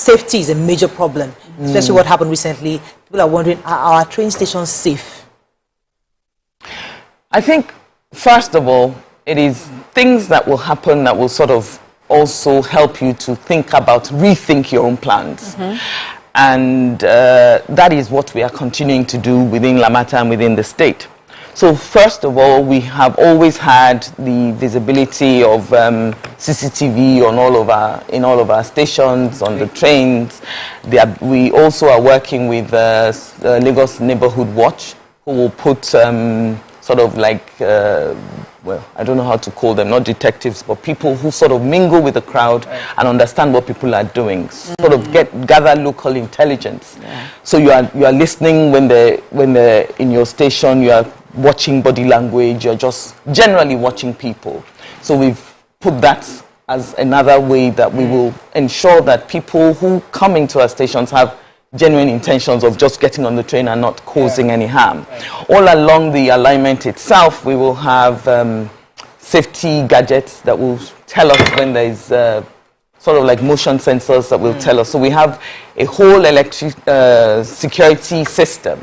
Speaker 1: safety is a major problem, especially what happened recently. People are wondering, are our train stations safe?
Speaker 20: I think, first of all, it is things that will happen that will sort of also help you to rethink your own plans. And that is what we are continuing to do within Lamata and within the state. So first of all, we have always had the visibility of CCTV in all of our stations, on the trains. We also are working with Lagos Neighborhood Watch, who will put sort of like well, I don't know how to call them, not detectives, but people who sort of mingle with the crowd and understand what people are doing, sort of gather local intelligence. So you are listening when they're in your station, you are watching body language, you're just generally watching people. So we've put that as another way that we will ensure that people who come into our stations have genuine intentions of just getting on the train and not causing any harm. All along the alignment itself, we will have safety gadgets that will tell us when there is sort of like motion sensors that will tell us. So we have a whole electric security system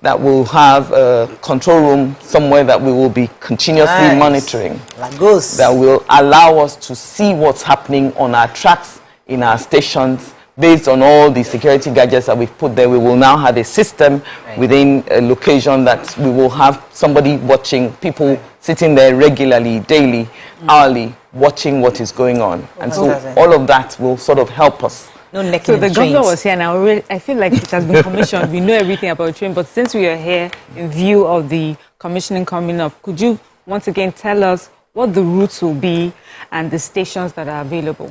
Speaker 20: that will have a control room somewhere that we will be continuously monitoring. That will allow us to see what's happening on our tracks, in our stations. Based on all the security gadgets that we've put there, we will now have a system within a location that we will have somebody watching, people sitting there regularly, daily, hourly, watching what is going on. And so all of that will sort of help us.
Speaker 3: So the governor was here, and I feel like it has been commissioned. We know everything about the train, but since we are here in view of the commissioning coming up, could you once again tell us what the routes will be and the stations that are available?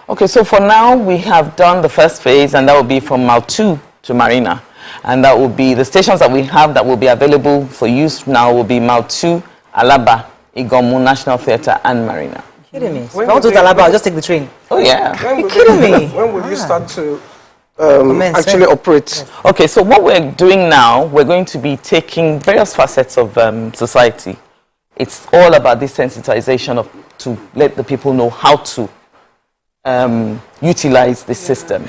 Speaker 20: Okay, so for now, we have done the first phase, and that will be from Mile 2 to Marina. And that will be the stations that we have that will be available for use now will be Mile 2, Alaba, Igomu, National Theatre, and Marina.
Speaker 1: Kidding me? If I want to go to Alaba, I'll just take the train.
Speaker 20: Oh, yeah.
Speaker 1: You're kidding me?
Speaker 2: When will you start to actually operate?
Speaker 20: Okay, so what we're doing now, we're going to be taking various facets of society. It's all about this sensitization to let the people know how to utilize this system.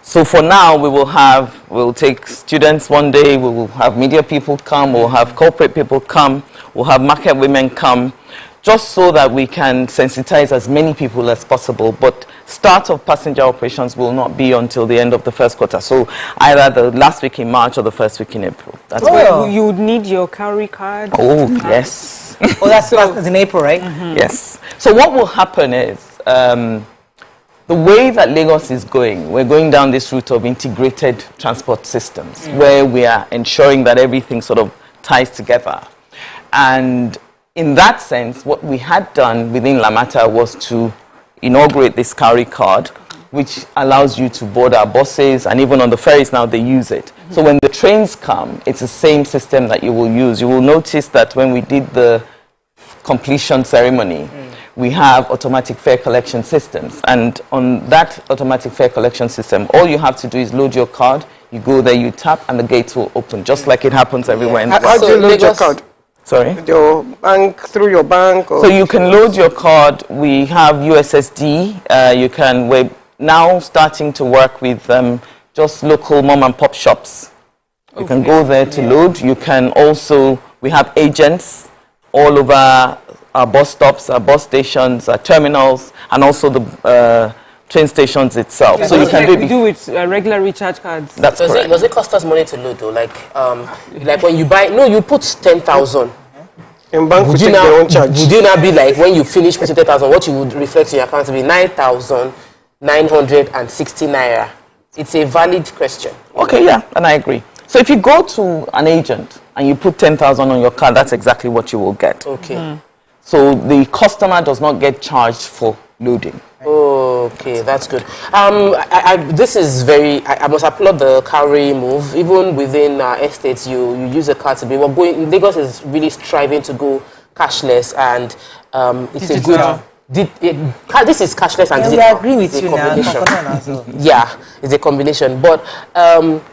Speaker 20: So for now, we'll take students one day, we will have media people come, we'll have corporate people come, we'll have market women come, just so that we can sensitize as many people as possible. But start of passenger operations will not be until the end of the first quarter. So either the last week in March or the first week in April. That's
Speaker 3: You would need your carry card.
Speaker 20: Oh, yes.
Speaker 1: That's in April, right?
Speaker 20: Yes. So what will happen is, the way that Lagos is going, we're going down this route of integrated transport systems, where we are ensuring that everything sort of ties together. And in that sense, what we had done within Lamata was to inaugurate this carry card, which allows you to board our buses, and even on the ferries now they use it. So when the trains come, it's the same system that you will use. You will notice that when we did the completion ceremony, we have automatic fare collection systems. And on that automatic fare collection system, all you have to do is load your card, you go there, you tap, and the gates will open, just like it happens everywhere in the
Speaker 2: How do you load your card?
Speaker 20: Sorry?
Speaker 2: Your bank, through your bank? Or
Speaker 20: So you can load your card. We have USSD. We're now starting to work with just local mom and pop shops. You can go there to load. You can also, we have agents all over our bus stops, our bus stations, our terminals, and also the train stations itself.
Speaker 3: Yeah,
Speaker 20: so you can
Speaker 3: do with regular recharge cards.
Speaker 20: That's correct.
Speaker 4: Does it cost us money to load though? Like when you buy, no, you put 10,000.
Speaker 2: In bank, would you
Speaker 4: now be like, when you finish putting 10,000, what you would reflect in your account will be 9,960 naira? It's a valid question.
Speaker 20: Okay, yeah, and I agree. So if you go to an agent and you put 10,000 on your card, that's exactly what you will get.
Speaker 4: Okay.
Speaker 20: So the customer does not get charged for loading.
Speaker 4: Okay, that's good. This is I must applaud the cowrie move. Even within estates, you use a card to be. Lagos is really striving to go cashless, and it's
Speaker 1: digital.
Speaker 4: a good. This is cashless and
Speaker 1: Yeah,
Speaker 4: digital.
Speaker 1: we agree with you now.
Speaker 4: Yeah, it's a combination. But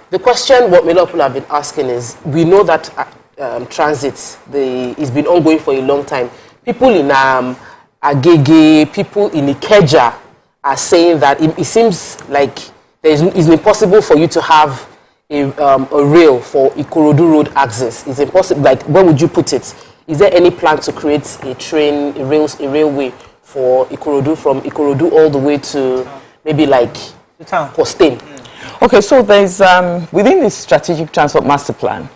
Speaker 4: the question what many people have been asking is, we know that transit it's been ongoing for a long time. People in Agege, people in Ikeja are saying that it seems like it's impossible for you to have a rail for Ikorodu Road access. It's impossible. Like, where would you put it? Is there any plan to create a railway for Ikorodu, from Ikorodu all the way to maybe like Postain?
Speaker 20: Okay, so there's within the strategic transport master plan,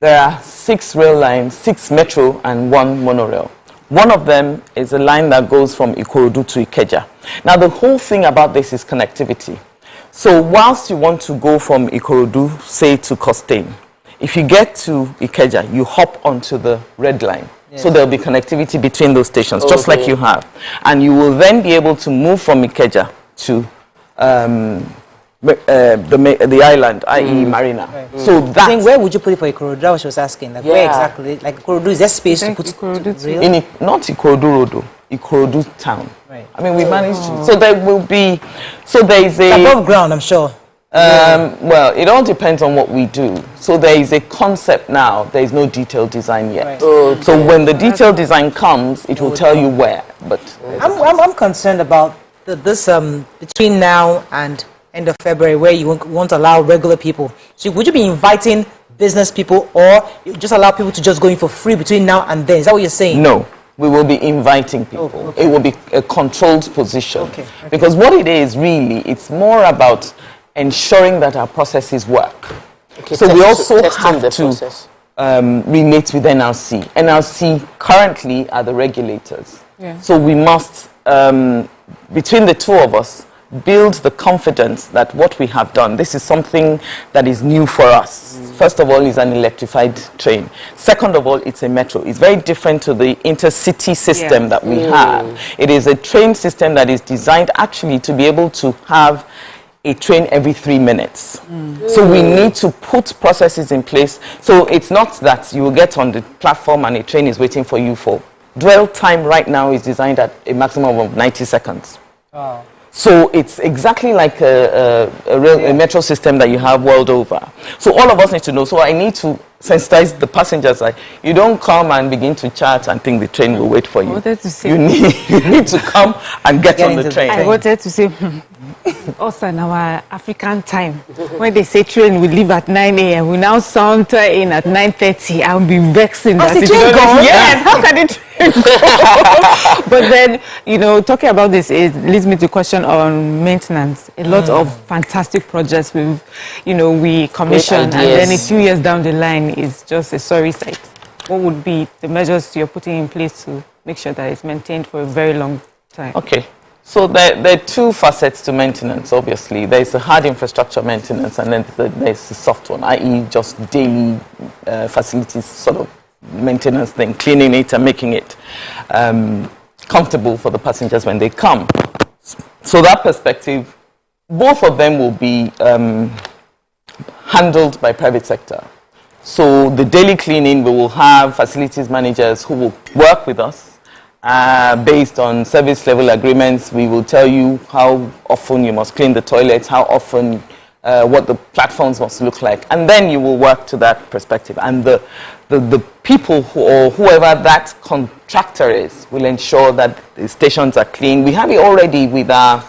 Speaker 20: there are 6 rail lines, 6 metro and 1 monorail. One of them is a line that goes from Ikorodu to Ikeja. Now, the whole thing about this is connectivity. So whilst you want to go from Ikorodu, say, to Costain, if you get to Ikeja, you hop onto the red line.
Speaker 4: Yes.
Speaker 20: So there'll be connectivity between those stations, just like you have. And you will then be able to move from Ikeja to the island, i.e. Marina.
Speaker 1: Right.
Speaker 20: So
Speaker 1: I think, where would you put it for Ikorodu? That's what she was asking. Like, where exactly? Like, Ikorodu, is there space to put Ikorodu?
Speaker 20: Not Ikorodu Road, Ikorodu town.
Speaker 1: Right.
Speaker 20: I mean, we managed to. So there will be. So there is a.
Speaker 1: It's above ground, I'm sure.
Speaker 20: Well, it all depends on what we do. So there is a concept now. There is no detailed design yet.
Speaker 1: Right.
Speaker 20: So when the detailed design comes, it will tell you where. But
Speaker 1: I'm concerned about this between now and end of February, where you won't allow regular people. So would you be inviting business people, or you just allow people to just go in for free between now and then? Is that what you're saying?
Speaker 20: No, we will be inviting people.
Speaker 1: Okay.
Speaker 20: It will be a controlled position.
Speaker 1: Okay.
Speaker 20: Because what it is really, it's more about ensuring that our processes work.
Speaker 4: Okay,
Speaker 20: so we also
Speaker 4: testing
Speaker 20: have
Speaker 4: the
Speaker 20: to
Speaker 4: process.
Speaker 20: relate with NRC. NRC currently are the regulators.
Speaker 3: Yeah.
Speaker 20: So we must, between the two of us, build the confidence that what we have done, this is something that is new for us. First of all, it's an electrified train. Second of all, it's a metro. It's very different to the intercity system that we have. It is a train system that is designed actually to be able to have a train every 3 minutes. So we need to put processes in place. So it's not that you will get on the platform and a train is waiting for you for. Dwell time right now is designed at a maximum of 90 seconds.
Speaker 1: Oh.
Speaker 20: So it's exactly like a metro system that you have world over. So all of us need to know. So I need to sensitize the passengers. Like, you don't come and begin to chat and think the train will wait for you.
Speaker 3: I wanted to say,
Speaker 20: you need to come and get on the train.
Speaker 3: I wanted to say, us and our African time, when they say train will leave at 9 a.m., we now saunter in at 9:30. I'll be vexing that
Speaker 1: the train gone?
Speaker 3: Yes, how can it go? But then, talking about this, it leads me to question on maintenance. A lot of fantastic projects we commission, and then a few years down the line, it's just a sorry sight. What would be the measures you're putting in place to make sure that it's maintained for a very long time?
Speaker 20: Okay. So there are 2 facets to maintenance, obviously. There's the hard infrastructure maintenance, and then there's the soft one, i.e. just daily facilities sort of maintenance thing, cleaning it and making it comfortable for the passengers when they come. So that perspective, both of them will be handled by private sector. So the daily cleaning, we will have facilities managers who will work with us. Based on service level agreements, we will tell you how often you must clean the toilets, how often what the platforms must look like, and then you will work to that perspective. And the people or whoever that contractor is will ensure that the stations are clean. We have it already with our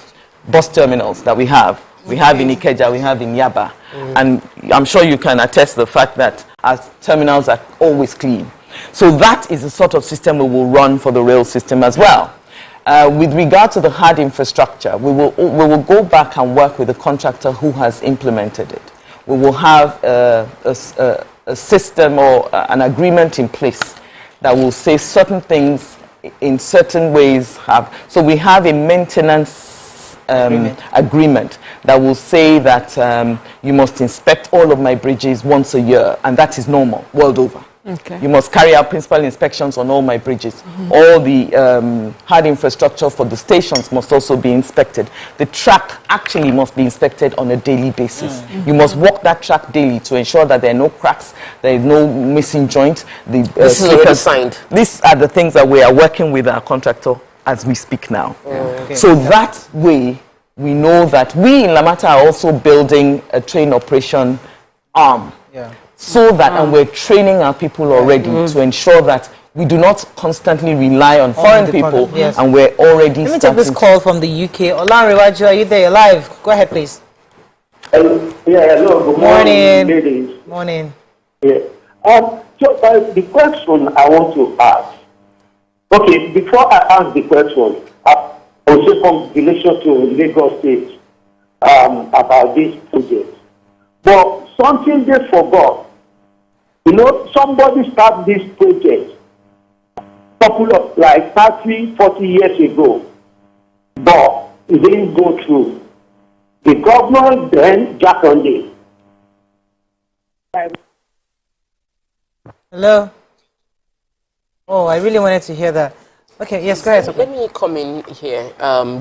Speaker 20: bus terminals that we have. We have in Ikeja, we have in Yaba. And I'm sure you can attest to the fact that our terminals are always clean. So that is the sort of system we will run for the rail system as well. With regard to the hard infrastructure, we will go back and work with the contractor who has implemented it. We will have a system or an agreement in place that will say certain things in certain ways. So we have a maintenance agreement that will say that you must inspect all of my bridges once a year, and that is normal world over. Okay. You must carry out principal inspections on all my bridges. All the hard infrastructure for the stations must also be inspected. The track actually must be inspected on a daily basis. You must walk that track daily to ensure that there are no cracks, there is no missing joint.
Speaker 4: This is already signed.
Speaker 20: These are the things that we are working with our contractor as we speak now.
Speaker 4: Okay.
Speaker 20: So that way, we know that we in Lamata are also building a train operation arm. So that, and we're training our people already to ensure that we do not constantly rely on foreign people, and we're already
Speaker 1: Let me take this call from the UK. Olanrewaju, are you there? You're live. Go ahead, please.
Speaker 16: Yeah, hello. Good morning, ladies.
Speaker 1: Morning.
Speaker 16: Yeah. So the question I want to ask. Okay, before I ask the question, I also congratulations to Lagos State about this project. But something they forgot. You know, somebody started this project a couple of, like 30, 40 years ago, but it didn't go through. The governor then jacked on it.
Speaker 1: Hello? Oh, I really wanted to hear that. Okay, yes, go ahead.
Speaker 4: Let me come in here.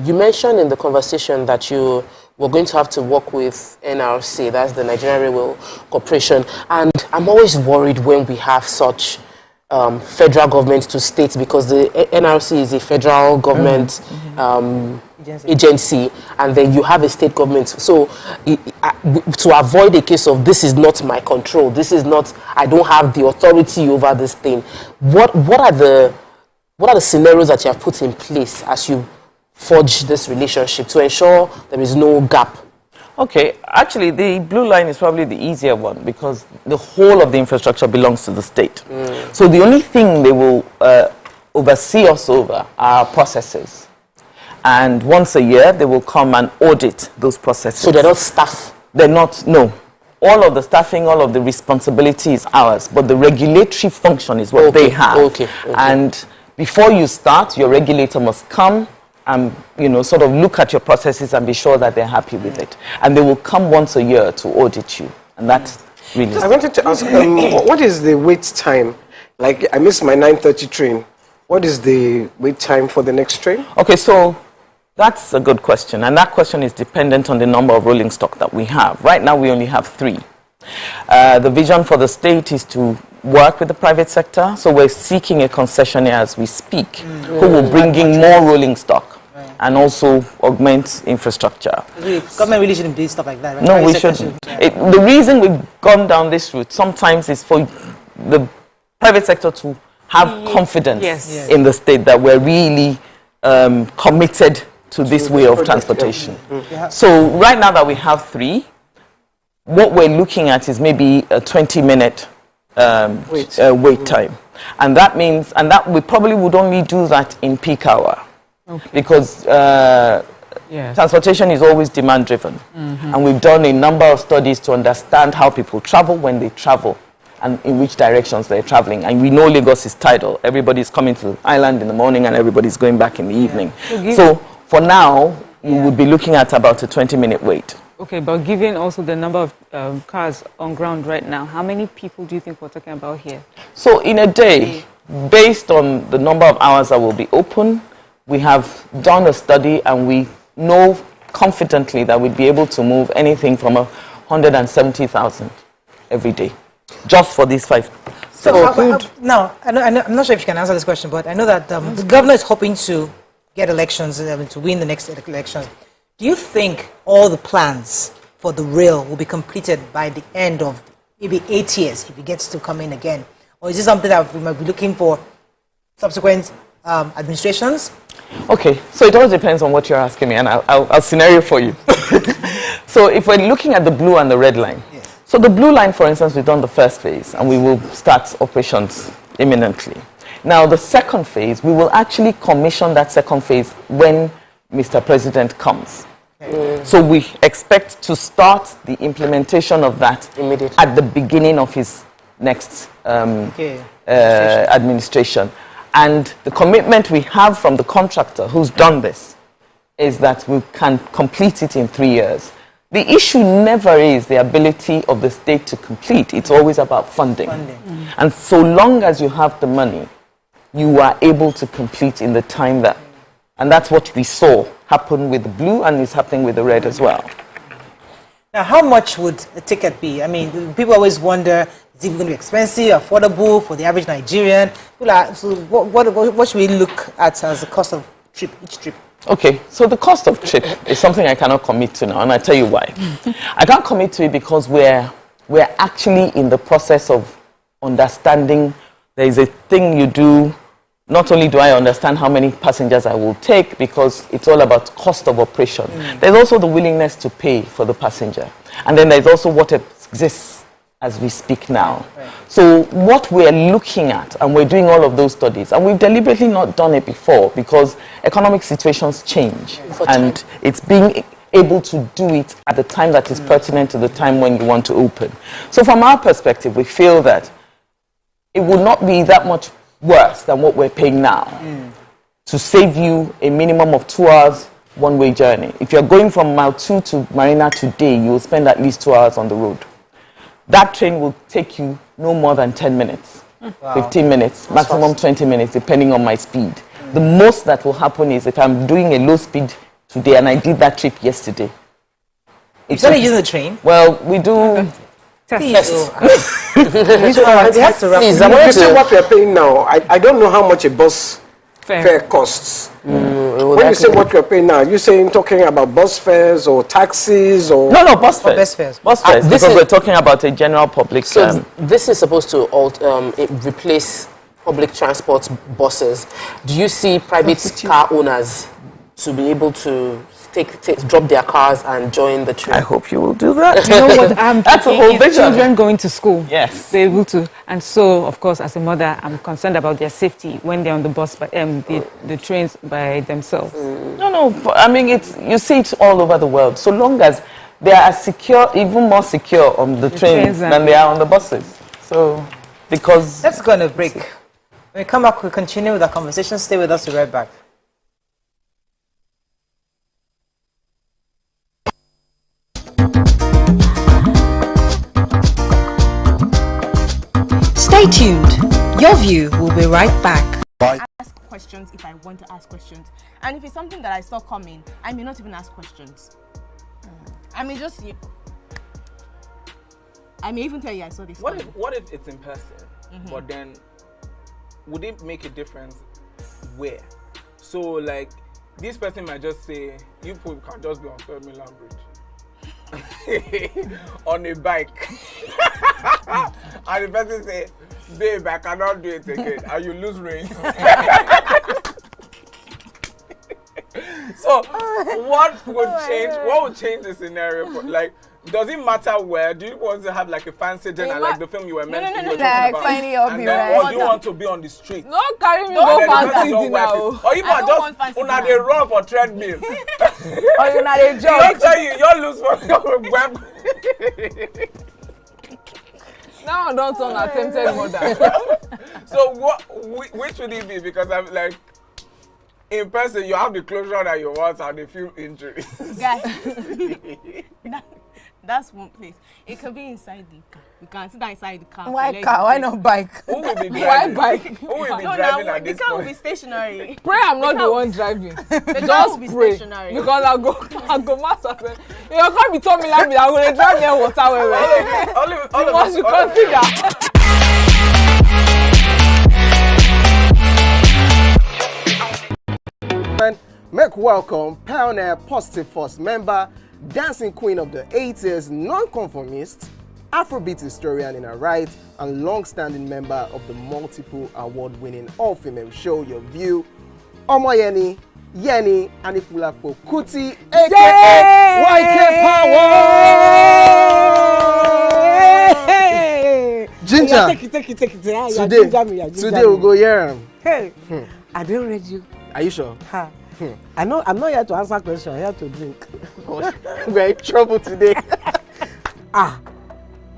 Speaker 4: You mentioned in the conversation that you were going to have to work with NRC, that's the Nigerian Railway Corporation, and I'm always worried when we have such federal government to states, because the NRC is a federal government agency, and then you have a state government. So to avoid a case of this is not my control, this is not, I don't have the authority over this thing, what are the scenarios that you have put in place as you forge this relationship to ensure there is no gap?
Speaker 20: Okay, actually the blue line is probably the easier one because the whole of the infrastructure belongs to the state. So the only thing they will oversee us over are processes. And once a year they will come and audit those processes.
Speaker 4: So they're not staff?
Speaker 20: They're not, no. All of the staffing, all of the responsibility is ours, but the regulatory function is what they have.
Speaker 4: Okay.
Speaker 20: And before you start, your regulator must come and sort of look at your processes and be sure that they're happy with it. And they will come once a year to audit you. And that's really...
Speaker 2: I wanted to ask, what is the wait time? Like, I missed my 9:30 train. What is the wait time for the next train?
Speaker 20: Okay, so that's a good question. And that question is dependent on the number of rolling stock that we have. Right now, we only have 3. The vision for the state is to work with the private sector. So we're seeking a concessionaire as we speak, who will bring in more rolling stock and also augment infrastructure.
Speaker 1: Government really shouldn't do stuff like that, right?
Speaker 20: No, we shouldn't. The reason we've gone down this route sometimes is for the private sector to have confidence in the state that we're really committed to this way of transportation. So right now that we have 3, what we're looking at is maybe a 20-minute wait time. And that means, and that we probably would only do that in peak hour. Because transportation is always demand driven. And we've done a number of studies to understand how people travel when they travel and in which directions they're traveling. And we know Lagos is tidal. Everybody's coming to the island in the morning and everybody's going back in the evening. So for now, you would be looking at about a 20-minute wait.
Speaker 3: Okay, but given also the number of cars on ground right now, how many people do you think we're talking about here?
Speaker 20: So in a day, based on the number of hours that will be open, we have done a study and we know confidently that we'd be able to move anything from 170,000 every day, just for these 5.
Speaker 1: Now, I'm not sure if you can answer this question, but I know that the governor is hoping to get elections, to win the next elections. Do you think all the plans
Speaker 7: for the rail will be completed by the end of maybe 8 years if it gets to come in again? Or is this something that we might be looking for subsequent administrations?
Speaker 20: Okay, so it all depends on what you're asking me, and I'll scenario for you. So if we're looking at the blue and the red line, so the blue line, for instance, we've done the first phase, and we will start operations imminently. Now, the second phase, we will actually commission that second phase when Mr. President comes. So we expect to start the implementation of that immediately at the beginning of his next administration. And the commitment we have from the contractor who's done this is that we can complete it in 3 years. The issue never is the ability of the state to complete. It's always about funding. And so long as you have the money, you are able to complete in the time that, and that's what we saw happen with the blue, and it's happening with the red as well.
Speaker 7: Now, how much would the ticket be? I mean, people always wonder, is it going to be expensive, affordable for the average Nigerian? So what should we look at as the cost of each trip?
Speaker 20: Okay, so the cost of trip is something I cannot commit to now, and I'll tell you why. I can't commit to it because we're actually in the process of understanding. There is a thing you do. Not only do I understand how many passengers I will take, because it's all about cost of operation. There's also the willingness to pay for the passenger. And then there's also what exists as we speak now. So what we're looking at, and we're doing all of those studies, and we've deliberately not done it before because economic situations change. And it's being able to do it at the time that is pertinent to the time when you want to open. So from our perspective, we feel that it will not be that much worse than what we're paying now to save you a minimum of 2 hours one-way journey. If you're going from Mile 2 to Marina today, you will spend at least 2 hours on the road. That train will take you no more than 10 minutes, 15 minutes, maximum 20 minutes, depending on my speed. The most that will happen is if I'm doing a low speed today, and I did that trip yesterday.
Speaker 7: You started using the train?
Speaker 20: Well, we do...
Speaker 2: Tests. You say what we are paying now. I don't know how much a bus fare costs. When you say what we are paying now, you're talking about bus fares or taxis or...
Speaker 20: No, bus fares.
Speaker 7: Bus fares.
Speaker 20: Bus fares, because we're talking about a general public...
Speaker 4: So this is supposed to replace public transport buses. Do you see private car owners to be able to drop their cars and join the train?
Speaker 20: I hope you will do that.
Speaker 3: You know what I'm
Speaker 20: That's a whole vision.
Speaker 3: Children going to school.
Speaker 20: Yes.
Speaker 3: They're able to. And so, of course, as a mother, I'm concerned about their safety when they're on the bus, the trains by themselves.
Speaker 20: No. I mean, you see it all over the world. So long as they are secure, even more secure on the trains than they are on the buses. So, because...
Speaker 7: Let's go on a break. When we come back, we'll continue with our conversation. Stay with us. We'll be right back.
Speaker 5: Stay tuned. Your View will be right back.
Speaker 13: Ask questions if I want to ask questions. And if it's something that I saw coming, I may not even ask questions. I may just... I may even tell you I saw this coming.
Speaker 14: What if it's in person, but then would it make a difference where? So like, this person might just say, you people can just be on Milan Bridge. On a bike. And the person say, babe, I cannot do it again. And you lose range. So what would change? What would change the scenario? Like, does it matter where? Do you want to have like a fancy dinner, like the film you were mentioning?
Speaker 8: No, like finding up you right.
Speaker 14: Or do you want to be on the street?
Speaker 8: No, carry me go fancy dinner.
Speaker 14: Or you might just una dey run for treadmill.
Speaker 8: Or you not a joke.
Speaker 14: Don't tell you lose for your web.
Speaker 8: Now I don't turn attempted murder.
Speaker 14: So which would it be? Because I'm like, in person you have the closure that you want and the few injuries.
Speaker 13: Guys, that's one place. It could be inside the car. You can sit inside the car.
Speaker 8: Why car? Why not bike?
Speaker 14: Who will be driving?
Speaker 8: Why bike?
Speaker 14: Who will be driving at this point?
Speaker 13: The car will be stationary.
Speaker 8: Pray I'm not the one driving.
Speaker 13: Just pray. Stationary.
Speaker 8: Because I'll go master. You can't be telling me like I'm going to drive near water.
Speaker 14: All of us
Speaker 8: should consider.
Speaker 9: Make welcome Pioneer Positive Force member dancing queen of the 80s, non-conformist, Afrobeat historian in her right, and long-standing member of the multiple award-winning all-female show Your View, Omoyeni Yeni Anikulapo Kuti, aka YK Power! Ginger,
Speaker 21: Take it.
Speaker 9: Today we'll go here.
Speaker 21: Hey, I don't read you.
Speaker 9: Are you sure?
Speaker 21: I'm not here to answer questions. I'm here to drink.
Speaker 9: We're in trouble today.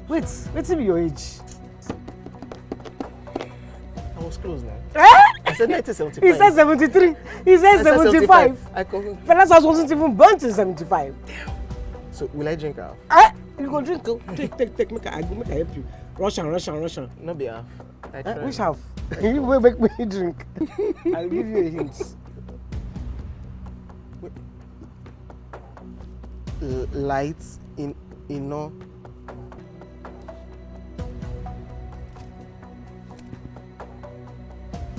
Speaker 21: Wait till your age.
Speaker 9: I was close now.
Speaker 21: I
Speaker 9: said 1975.
Speaker 21: He said 73. He said 75. Fellas wasn't even born till 75.
Speaker 9: So will I drink half?
Speaker 21: You go drink. Take. Make I help you. Russian.
Speaker 9: No be half.
Speaker 21: Which half? You will make me drink. I'll give you a hint.
Speaker 9: Lights in no.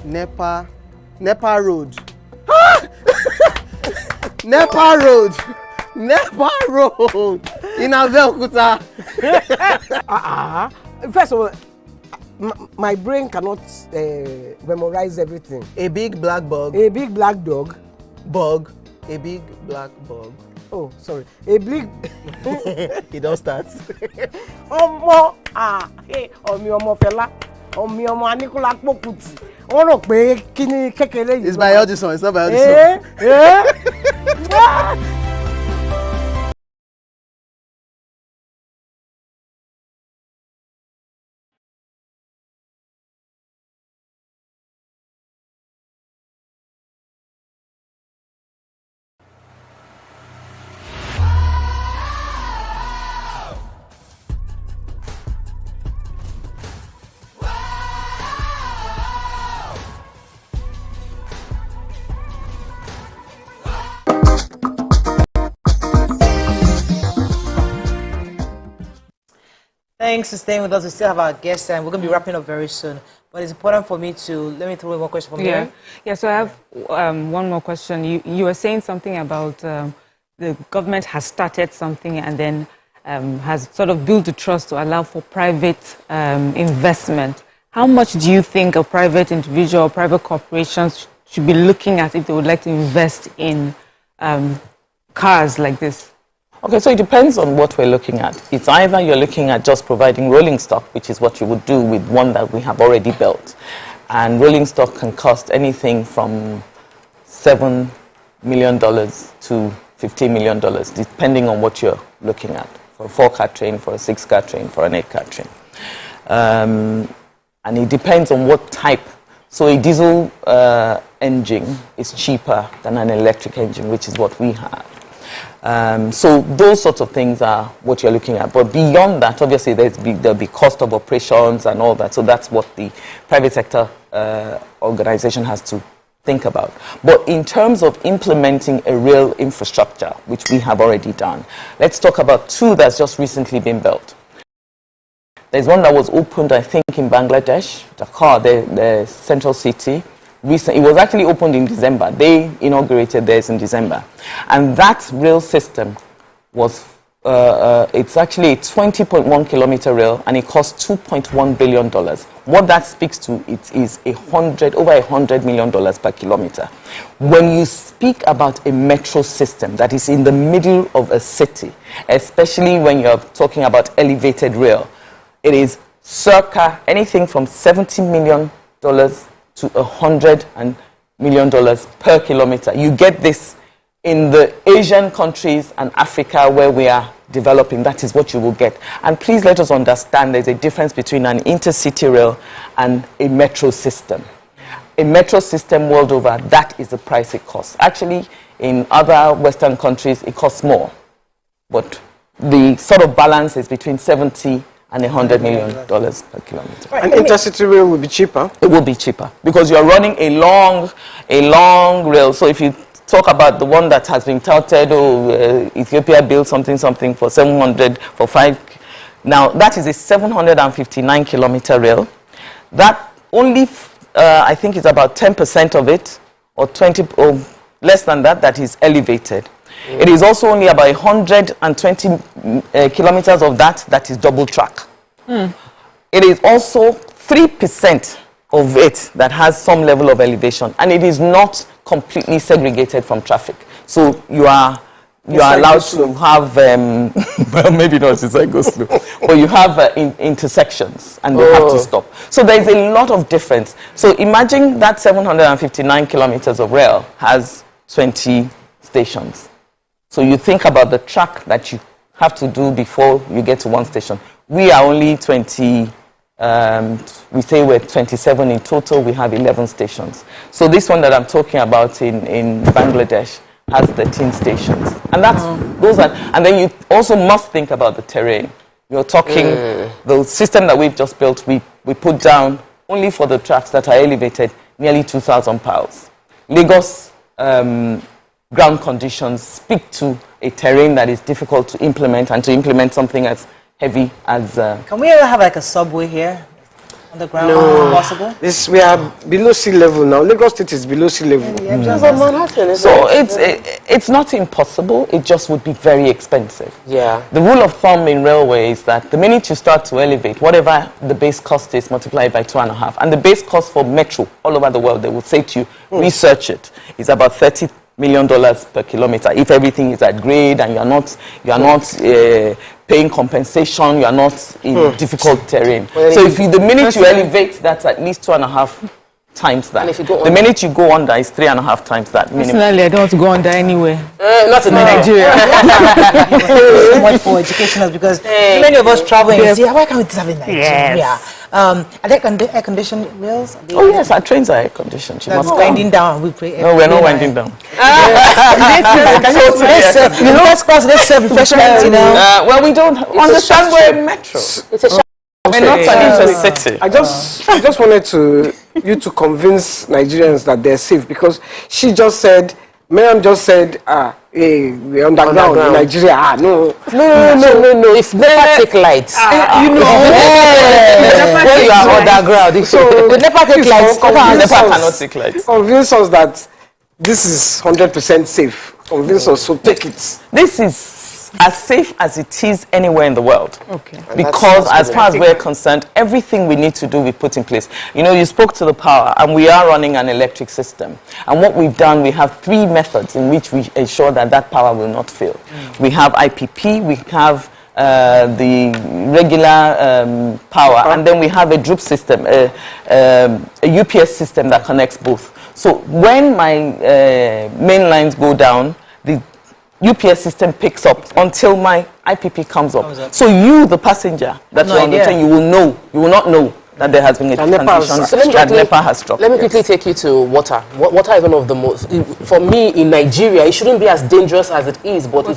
Speaker 9: Nepa Road. Nepa Road in Abeokuta.
Speaker 21: First of all, my brain cannot memorize everything.
Speaker 9: A big black bug.
Speaker 21: A big black dog.
Speaker 9: Bug. A big black bug.
Speaker 21: Oh, sorry. A big.
Speaker 9: It don't start.
Speaker 21: Ọmọ fẹlá. Ọmọ Anikulapo Kuti. Wọ́n rò pé kí ni kékeré yìí.
Speaker 9: It's by Audison. It's not by Audison.
Speaker 1: Thanks for staying with us. We still have our guests, and we're going to be wrapping up very soon. But it's important for me to let me throw in one question from here.
Speaker 3: Yeah. So I have one more question. You were saying something about the government has started something and then has sort of built the trust to allow for private investment. How much do you think a private individual or private corporations should be looking at if they would like to invest in cars like this?
Speaker 20: Okay, so it depends on what we're looking at. It's either you're looking at just providing rolling stock, which is what you would do with one that we have already built. And rolling stock can cost anything from $7 million to $15 million, depending on what you're looking at. For a 4-car train, for a 6-car train, for an 8-car train. And it depends on what type. So a diesel engine is cheaper than an electric engine, which is what we have. So those sorts of things are what you're looking at. But beyond that, obviously, there'll be cost of operations and all that. So that's what the private sector organization has to think about. But in terms of implementing a real infrastructure, which we have already done, let's talk about 2 that's just recently been built. There's one that was opened, I think, in Bangladesh, Dhaka, the central city. It was actually opened in December. They inaugurated theirs in December. And that rail system was, it's actually a 20.1 kilometer rail, and it costs $2.1 billion. What that speaks to it is over $100 million per kilometer. When you speak about a metro system that is in the middle of a city, especially when you're talking about elevated rail, it is circa anything from $70 million to $100 million per kilometer. You get this in the Asian countries and Africa where we are developing. That is what you will get. And please let us understand there's a difference between an intercity rail and a metro system. A metro system world over, that is the price it costs. Actually, in other Western countries, it costs more. But the sort of balance is between 70 and $100 million per kilometer.
Speaker 2: An intercity rail will be cheaper?
Speaker 20: It will be cheaper because you're running a long rail. So if you talk about the one that has been touted, Ethiopia built something for 700 for 5. Now that is a 759 kilometer rail. That only, I think, is about 10% of it, or 20, or less than that, that is elevated. It is also only about 120 kilometers of that is double track. It is also 3% of it that has some level of elevation, and it is not completely segregated from traffic. So you are allowed to have, well, maybe not as I go slow, but you have intersections, and you have to stop. So there's a lot of difference. So imagine that 759 kilometers of rail has 20 stations. So you think about the track that you have to do before you get to one station. We are only 20, we say we're 27 in total, we have 11 stations. So this one that I'm talking about in Bangladesh has 13 stations. And that's, those are, and then you also must think about the terrain. You're talking, the system that we've just built, we put down only for the tracks that are elevated, nearly 2,000 piles. Lagos ground conditions speak to a terrain that is difficult to implement, and to implement something as heavy as...
Speaker 1: Can we ever have like a subway here on the ground?
Speaker 2: No.
Speaker 1: Possible?
Speaker 2: We are below sea level now. Lagos State is below sea level.
Speaker 20: So it's not impossible, it just would be very expensive.
Speaker 4: Yeah.
Speaker 20: The rule of thumb in railway is that the minute you start to elevate, whatever the base cost is, multiplied by 2.5. And the base cost for metro all over the world, they will say to you, research it, is about $30 million per kilometer. If everything is at grade and you are not paying compensation, you are not in difficult terrain. So if the minute you elevate, that's at least 2.5 times that. And if you go the minute you go under, is 3.5 times that minimum.
Speaker 3: Personally, I don't want to go under anywhere.
Speaker 20: Not in Nigeria.
Speaker 1: So much for educational, because many of us travel and say, why can't we have it in Nigeria?
Speaker 20: Yes.
Speaker 1: Are there air conditioned rails?
Speaker 20: Oh yes, our trains are air conditioned.
Speaker 1: That's winding down. We pray.
Speaker 20: No, we're not winding down.
Speaker 1: Let's serve refreshments, you know.
Speaker 20: Well, we don't understand we're a metro.
Speaker 4: It's a
Speaker 20: we're not a city.
Speaker 2: I just wanted you to convince Nigerians that they're safe, because she just said, Miriam just said, hey, we're underground in Nigeria. No.
Speaker 4: If never take lights.
Speaker 2: When
Speaker 4: you are underground.
Speaker 2: So
Speaker 1: we never take lights.
Speaker 20: Cannot take lights.
Speaker 2: Convince us that this is 100% safe. Convince us, so take it.
Speaker 20: This is as safe as it is anywhere in the world.
Speaker 3: Okay.
Speaker 20: Because as far as we're concerned, everything we need to do, we put in place. You know, you spoke to the power, and we are running an electric system. And what we've done, we have 3 methods in which we ensure that that power will not fail. We have IPP, we have the regular power, and then we have a drip system, a UPS system that connects both. So when my main lines go down, the UPS system picks up until my IPP comes up. So you, the passenger that you're on the train, you will not know that there has been a transition, that NEPA has struck.
Speaker 4: Let me quickly take you to water. Water is one of the most, for me in Nigeria, it shouldn't be as dangerous as it is, but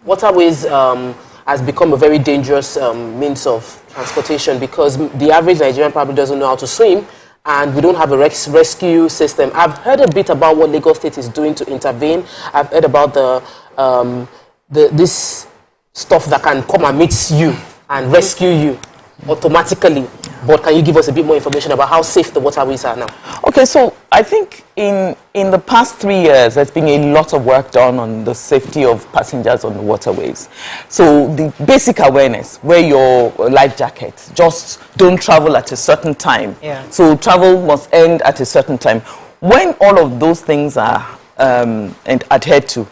Speaker 4: waterways has become a very dangerous means of transportation, because the average Nigerian probably doesn't know how to swim, and we don't have a rescue system. I've heard a bit about what Lagos State is doing to intervene. I've heard about this stuff that can come and meet you and rescue you automatically. But can you give us a bit more information about how safe the waterways are now?
Speaker 20: Okay, so I think in the past 3 years, there's been a lot of work done on the safety of passengers on the waterways. So the basic awareness, wear your life jacket, just don't travel at a certain time. So travel must end at a certain time. When all of those things are adhered to,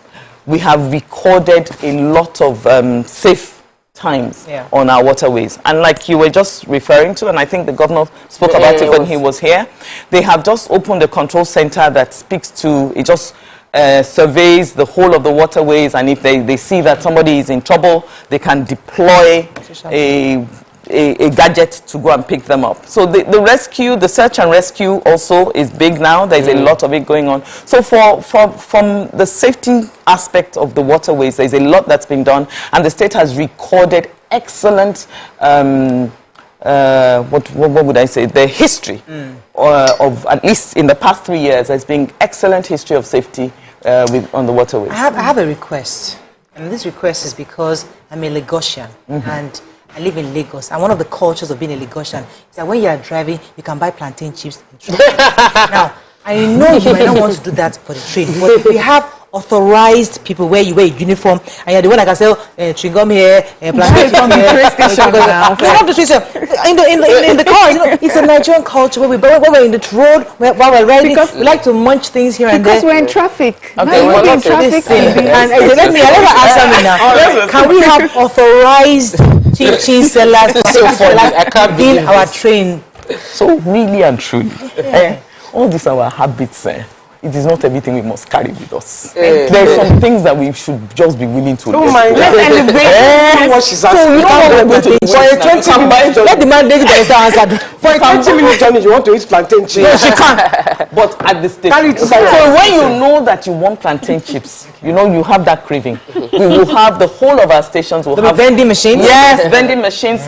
Speaker 20: we have recorded a lot of safe times on our waterways. And like you were just referring to, and I think the governor spoke about it when he was here, they have just opened a control center that speaks to, it just surveys the whole of the waterways, and if they see that somebody is in trouble, they can deploy a gadget to go and pick them up. So the rescue, the search and rescue also is big now. There's a lot of it going on. So from the safety aspect of the waterways, there's a lot that's been done, and the state has recorded excellent, what would I say, the history of, at least in the past 3 years, there's been excellent history of safety on the waterways.
Speaker 1: I have a request, and this request is because I'm a Lagosian, and I live in Lagos, and one of the cultures of being a Lagosian is that when you are driving, you can buy plantain chips. Now, I know you might not want to do that for the train, but if we have authorized people where you wear a uniform and you're the one that can say, chewing gum here, plantation
Speaker 3: from the
Speaker 1: here.
Speaker 3: train station now.
Speaker 1: We have the train station. In the cars, it's a Nigerian culture when we're in the road, while we're riding, we like to munch things here and there.
Speaker 3: Because we're in traffic.
Speaker 1: Okay,
Speaker 3: Now we're in traffic.
Speaker 1: And let me answer me now. Can we have authorized teaching sellers in our train?
Speaker 20: So really and truly, all these are our habits. It is not everything we must carry with us. There are some things that we should just be willing to
Speaker 2: Don't mind.
Speaker 20: Let's
Speaker 2: celebrate what she's asking.
Speaker 1: Let the man take the answer.
Speaker 2: For a 20-minute journey, you want to eat plantain chips.
Speaker 20: No, she can't. But at the station. So when you know that you want plantain chips, you know you have that craving. We will have the whole of our stations will have
Speaker 1: vending machines.
Speaker 20: Yes, vending machines,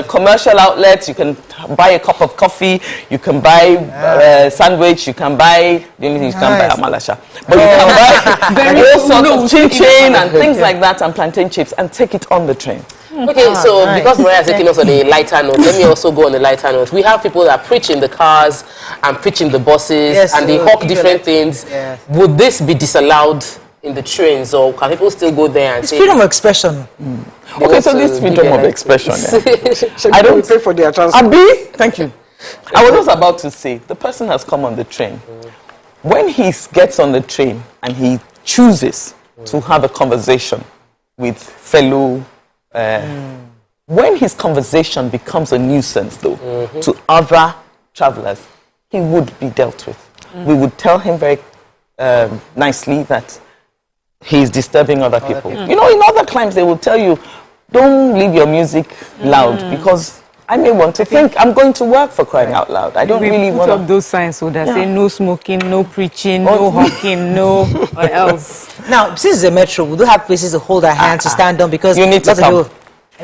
Speaker 20: commercial outlets. You can buy a cup of coffee. You can buy sandwich. You can buy. The only thing you can't buy amalasha, but you can buy all sorts of chin-chin and things like that and plantain chips and take it on the train.
Speaker 4: Okay, so because Maria is taking us on a lighter note, let me also go on a lighter note. We have people that preach in the cars and preach in the buses and they hawk different things. Would this be disallowed in the trains, or can people still go there and say...
Speaker 1: It's freedom of expression.
Speaker 20: Okay, so this freedom of expression.
Speaker 2: I don't pay for their transport.
Speaker 20: Abi, thank you. I was just about to say, the person has come on the train. When he gets on the train and he chooses to have a conversation with fellow... when his conversation becomes a nuisance, though, to other travelers, he would be dealt with. We would tell him very nicely that he's disturbing other people. You know, in other climes, they will tell you, don't leave your music loud because I may want to think I'm going to work, for crying out loud. I don't really want
Speaker 3: to put up those signs so that say no smoking, no preaching, no hawking, no what else.
Speaker 1: Now, since the metro, we do have places to hold our hands to stand on because
Speaker 20: you need to come.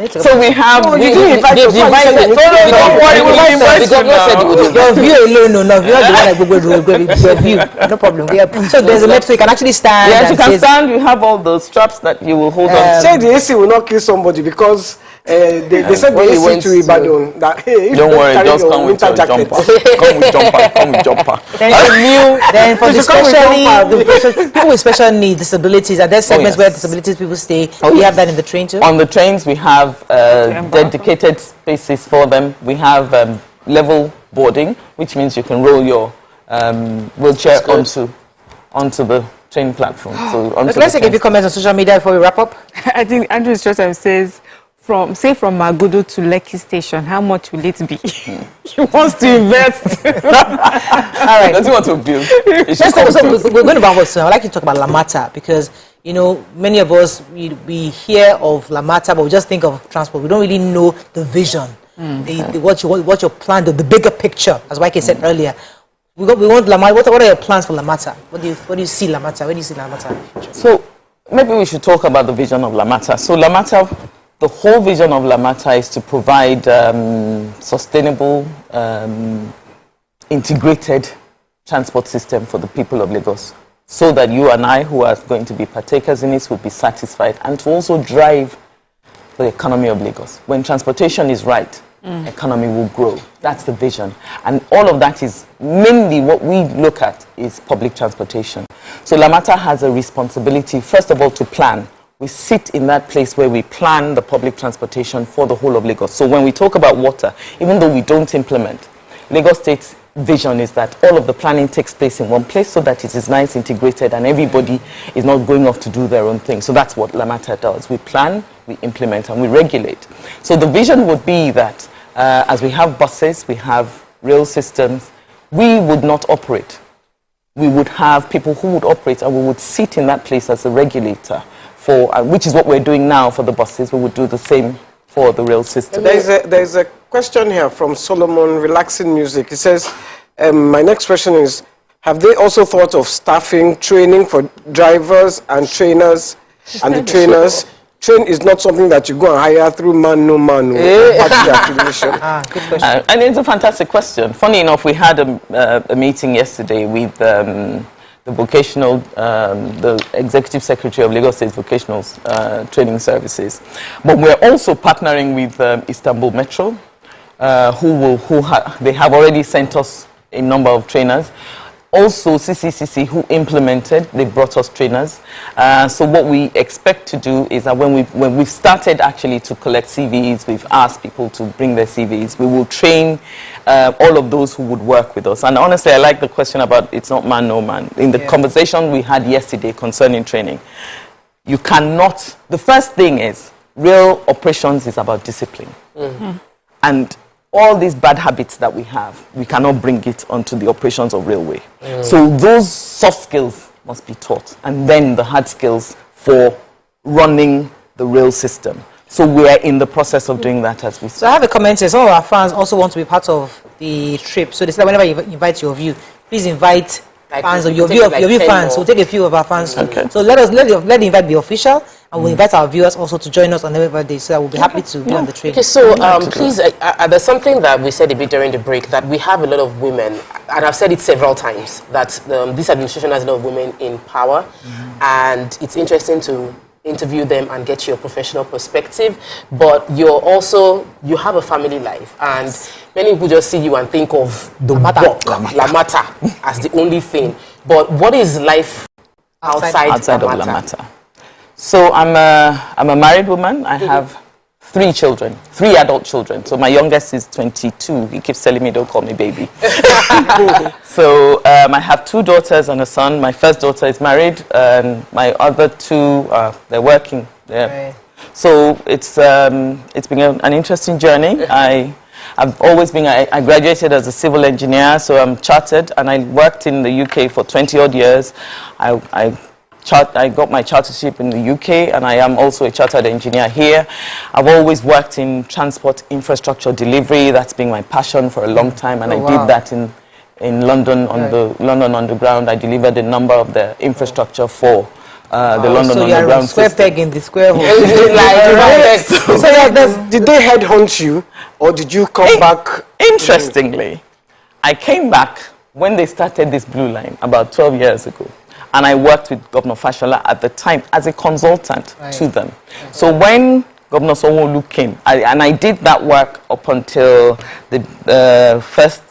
Speaker 1: So
Speaker 20: we have.
Speaker 1: No,
Speaker 20: we
Speaker 1: invite
Speaker 20: don't worry. We will invite you.
Speaker 1: Your view alone, no, you're the one that your view. No problem. So there's a metro you can actually stand.
Speaker 20: Yes, you can stand. You have all those straps that you will hold on.
Speaker 2: Say the AC will not kill somebody because they said the AC to Ibadan that hey,
Speaker 20: don't worry, just come with your jumper. Come with jumper. Come with jumper.
Speaker 1: Then for the people with special needs, disabilities, are there segments where disabilities people stay? We have that in the train too.
Speaker 20: On the trains, we have dedicated spaces for them. We have level boarding, which means you can roll your wheelchair onto the train platform. So
Speaker 1: let's take a few comments on social media before we wrap up.
Speaker 3: I think Andrew Strauss says, from Magodo to Lekki Station, how much will it be? He wants to invest.
Speaker 1: All right.
Speaker 20: Does he want to build?
Speaker 1: We're going to wrap up soon. I'd like to talk about Lamata because, you know, many of us, we hear of Lamata, but we just think of transport. We don't really know the vision, what your plan, the bigger picture, as YK said earlier. We want Lamata. What are your plans for Lamata? What do you see Lamata? Where do you see Lamata in the future?
Speaker 20: So maybe we should talk about the vision of Lamata. So Lamata, the whole vision of Lamata is to provide sustainable, integrated transport system for the people of Lagos, so that you and I, who are going to be partakers in this, will be satisfied, and to also drive the economy of Lagos. When transportation is right, economy will grow. That's the vision. And all of that is mainly what we look at is public transportation. So Lamata has a responsibility, first of all, to plan. We sit in that place where we plan the public transportation for the whole of Lagos. So when we talk about water, even though we don't implement, Lagos State's vision is that all of the planning takes place in one place so that it is nice, integrated, and everybody is not going off to do their own thing. So that's what Lamata does. We plan, we implement, and we regulate. So the vision would be that as we have buses, we have rail systems, we would not operate. We would have people who would operate, and we would sit in that place as a regulator, which is what we're doing now for the buses. We would do the same for the rail system.
Speaker 2: There's a question here from Solomon, Relaxing Music. He says, my next question is, have they also thought of staffing, training for drivers and trainers and the trainers? Train is not something that you go and hire through no man.
Speaker 20: Good question. And it's a fantastic question. Funny enough, we had a meeting yesterday with the vocational, the executive secretary of Lagos State Vocational Training Services. But we're also partnering with Istanbul Metro, they have already sent us a number of trainers. also CCCC, who implemented, they brought us trainers. So what we expect to do is that when we've started actually to collect CVs, we've asked people to bring their CVs. We will train all of those who would work with us. And honestly, I like the question about it's not man, no man. In the conversation we had yesterday concerning training, you cannot, the first thing is, real operations is about discipline. And all these bad habits that we have, we cannot bring it onto the operations of railway. So those soft skills must be taught, and then the hard skills for running the rail system. So we're in the process of doing that as we speak.
Speaker 1: So I have a comment here. Some of our fans also want to be part of the trip. So they said whenever you invite your view, please invite fans of your view fans. We'll take a few of our fans. Okay. So let the invite be official, and we'll invite our viewers also to join us on every day. So we'll be happy to be on the trip.
Speaker 4: Okay, so please, there's something that we said a bit during the break, that we have a lot of women, and I've said it several times, that this administration has a lot of women in power, and it's interesting to interview them and get your professional perspective, but you have a family life, and many people just see you and think of the work, Lamata, as the only thing. But what is life outside
Speaker 20: of Lamata? So I'm a married woman. I have 3 children, 3 adult children. So my youngest is 22. He keeps telling me, don't call me baby. So I have 2 daughters and a son. My first daughter is married, and my other 2, they're working. Right. So it's been an interesting journey. I've always been, I graduated as a civil engineer, so I'm chartered, and I worked in the UK for 20 odd years. I got my chartership in the UK, and I am also a chartered engineer here. I've always worked in transport infrastructure delivery. That's been my passion for a long time, and I did that in London on the London Underground. I delivered a number of the infrastructure for the London Underground
Speaker 1: square peg in the square hole.
Speaker 2: Did they headhunt you, or did you come back?
Speaker 20: Interestingly, I came back when they started this blue line about 12 years ago. And I worked with Governor Fashola at the time as a consultant to them. So when Governor Sanwo-Olu came, I did that work up until the first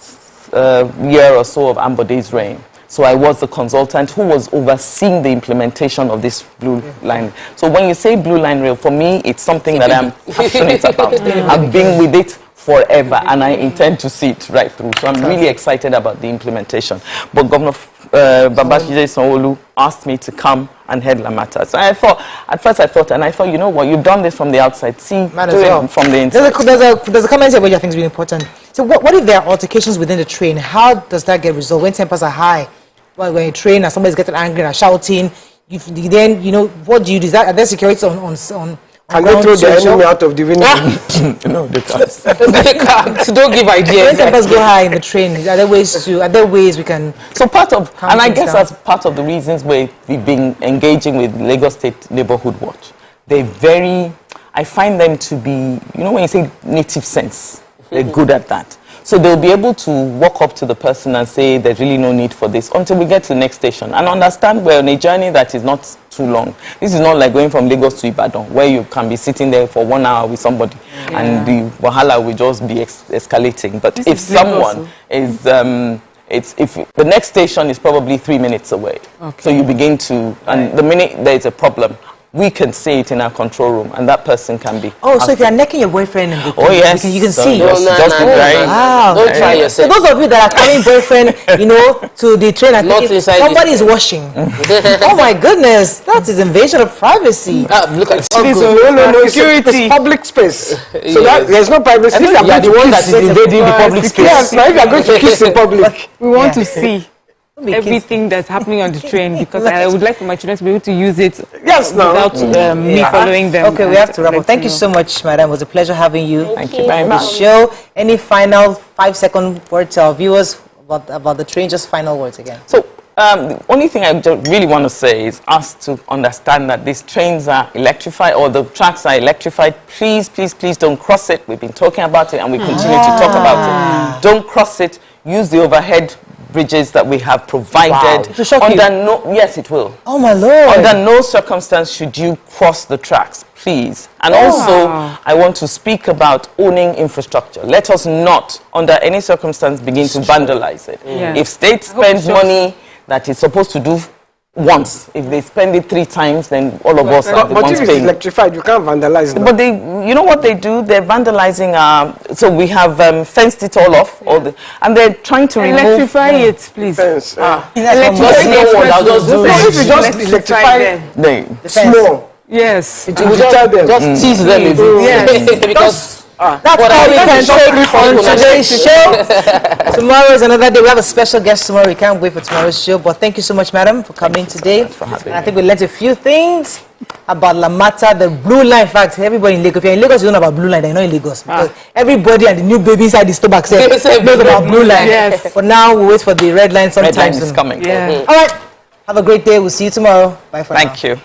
Speaker 20: year or so of Ambode's reign. So I was the consultant who was overseeing the implementation of this blue line. So when you say blue line rail, for me, it's something that I'm passionate about. I've been with it forever, and I intend to see it right through. So I'm really excited about the implementation. But Governor Babajide Sanwo-Olu asked me to come and head Lamata. So I thought, you know what, you've done this from the outside. Do it from the inside.
Speaker 1: There's a comment here which I think is really important. So what if there are altercations within the train? How does that get resolved? When tempers are high, when you train and somebody's getting angry and shouting, then, what do you do? Are there security on
Speaker 2: Can they throw the enemy out of the window?
Speaker 20: No, they can't.
Speaker 4: So don't give ideas.
Speaker 1: When tempers go high in the train, are there ways we can...
Speaker 20: So and I guess that's part of the reasons why we've been engaging with Lagos State Neighborhood Watch. I find them to be, when you say native sense, they're good at that. So they'll be able to walk up to the person and say, there's really no need for this, until we get to the next station. And understand we're on a journey that is not too long. This is not like going from Lagos to Ibadan, where you can be sitting there for 1 hour with somebody, and the wahala will just be escalating. But if someone is... if the next station is probably 3 minutes away. Okay. So you begin to... And the minute there's a problem, we can see it in our control room, and that person can be...
Speaker 1: Oh, so if you're necking your boyfriend in the
Speaker 20: oh, yes.
Speaker 1: you can see.
Speaker 20: Just be very...
Speaker 1: Wow.
Speaker 4: Don't try yourself.
Speaker 1: So those of you that are calling boyfriend, to the train and thinking somebody is washing. Oh my goodness, that is invasion of privacy.
Speaker 4: Look at
Speaker 2: no, security. It's public space. So that there's no privacy.
Speaker 4: You are the one that is invading the public space.
Speaker 2: Yes, now if you are going to kiss in public.
Speaker 3: We want to see everything that's happening on the train, because I would like for my children to be able to use it without me following them.
Speaker 1: Okay, we have to wrap up. Thank you so much, madam. It was a pleasure having you.
Speaker 20: Thank you very much.
Speaker 1: Show any final 5-second word to our viewers about the train? Just final words again.
Speaker 20: So the only thing I really want to say is us to understand that these trains are electrified, or the tracks are electrified. Please, please, please don't cross it. We've been talking about it, and we continue to talk about it. Don't cross it. Use the overhead bridges that we have provided.
Speaker 1: Wow. It will shock you.
Speaker 20: Yes, it will.
Speaker 1: Oh my Lord.
Speaker 20: Under no circumstance should you cross the tracks, please. And also, I want to speak about owning infrastructure. Let us not, under any circumstance, begin to vandalize it.
Speaker 1: Yeah.
Speaker 20: If state spends money that is supposed to do once, if they spend it 3 times, then all of us are the
Speaker 2: But
Speaker 20: ones
Speaker 2: if it's
Speaker 20: paying.
Speaker 2: electrified, you can't vandalize them.
Speaker 20: But they, you know what they do? They're vandalizing. So we have fenced it all off, and they're trying to
Speaker 3: Electrify
Speaker 20: remove.
Speaker 3: it, please.
Speaker 2: Fence.
Speaker 3: Electrify
Speaker 2: If you just electrify
Speaker 20: the
Speaker 2: small,
Speaker 3: yes,
Speaker 2: it will deter them.
Speaker 1: Just tease them a bit.
Speaker 3: Yes.
Speaker 1: Because that's all we can take on today's show. Tomorrow is another day. We have a special guest tomorrow. We can't wait for tomorrow's show. But thank you so much, madam, for coming today. And I think we learned a few things about Lamata, the blue line. In fact, everybody in Lagos, if you're in Lagos, you don't know about blue line, they're not in Lagos. Because everybody and the new baby inside the stomach knows about blue line.
Speaker 3: Yes.
Speaker 1: But now we'll wait for the red line sometime
Speaker 20: Red line is
Speaker 1: soon.
Speaker 20: coming.
Speaker 1: All right. Have a great day. We'll see you tomorrow. Bye for now.
Speaker 20: Thank you.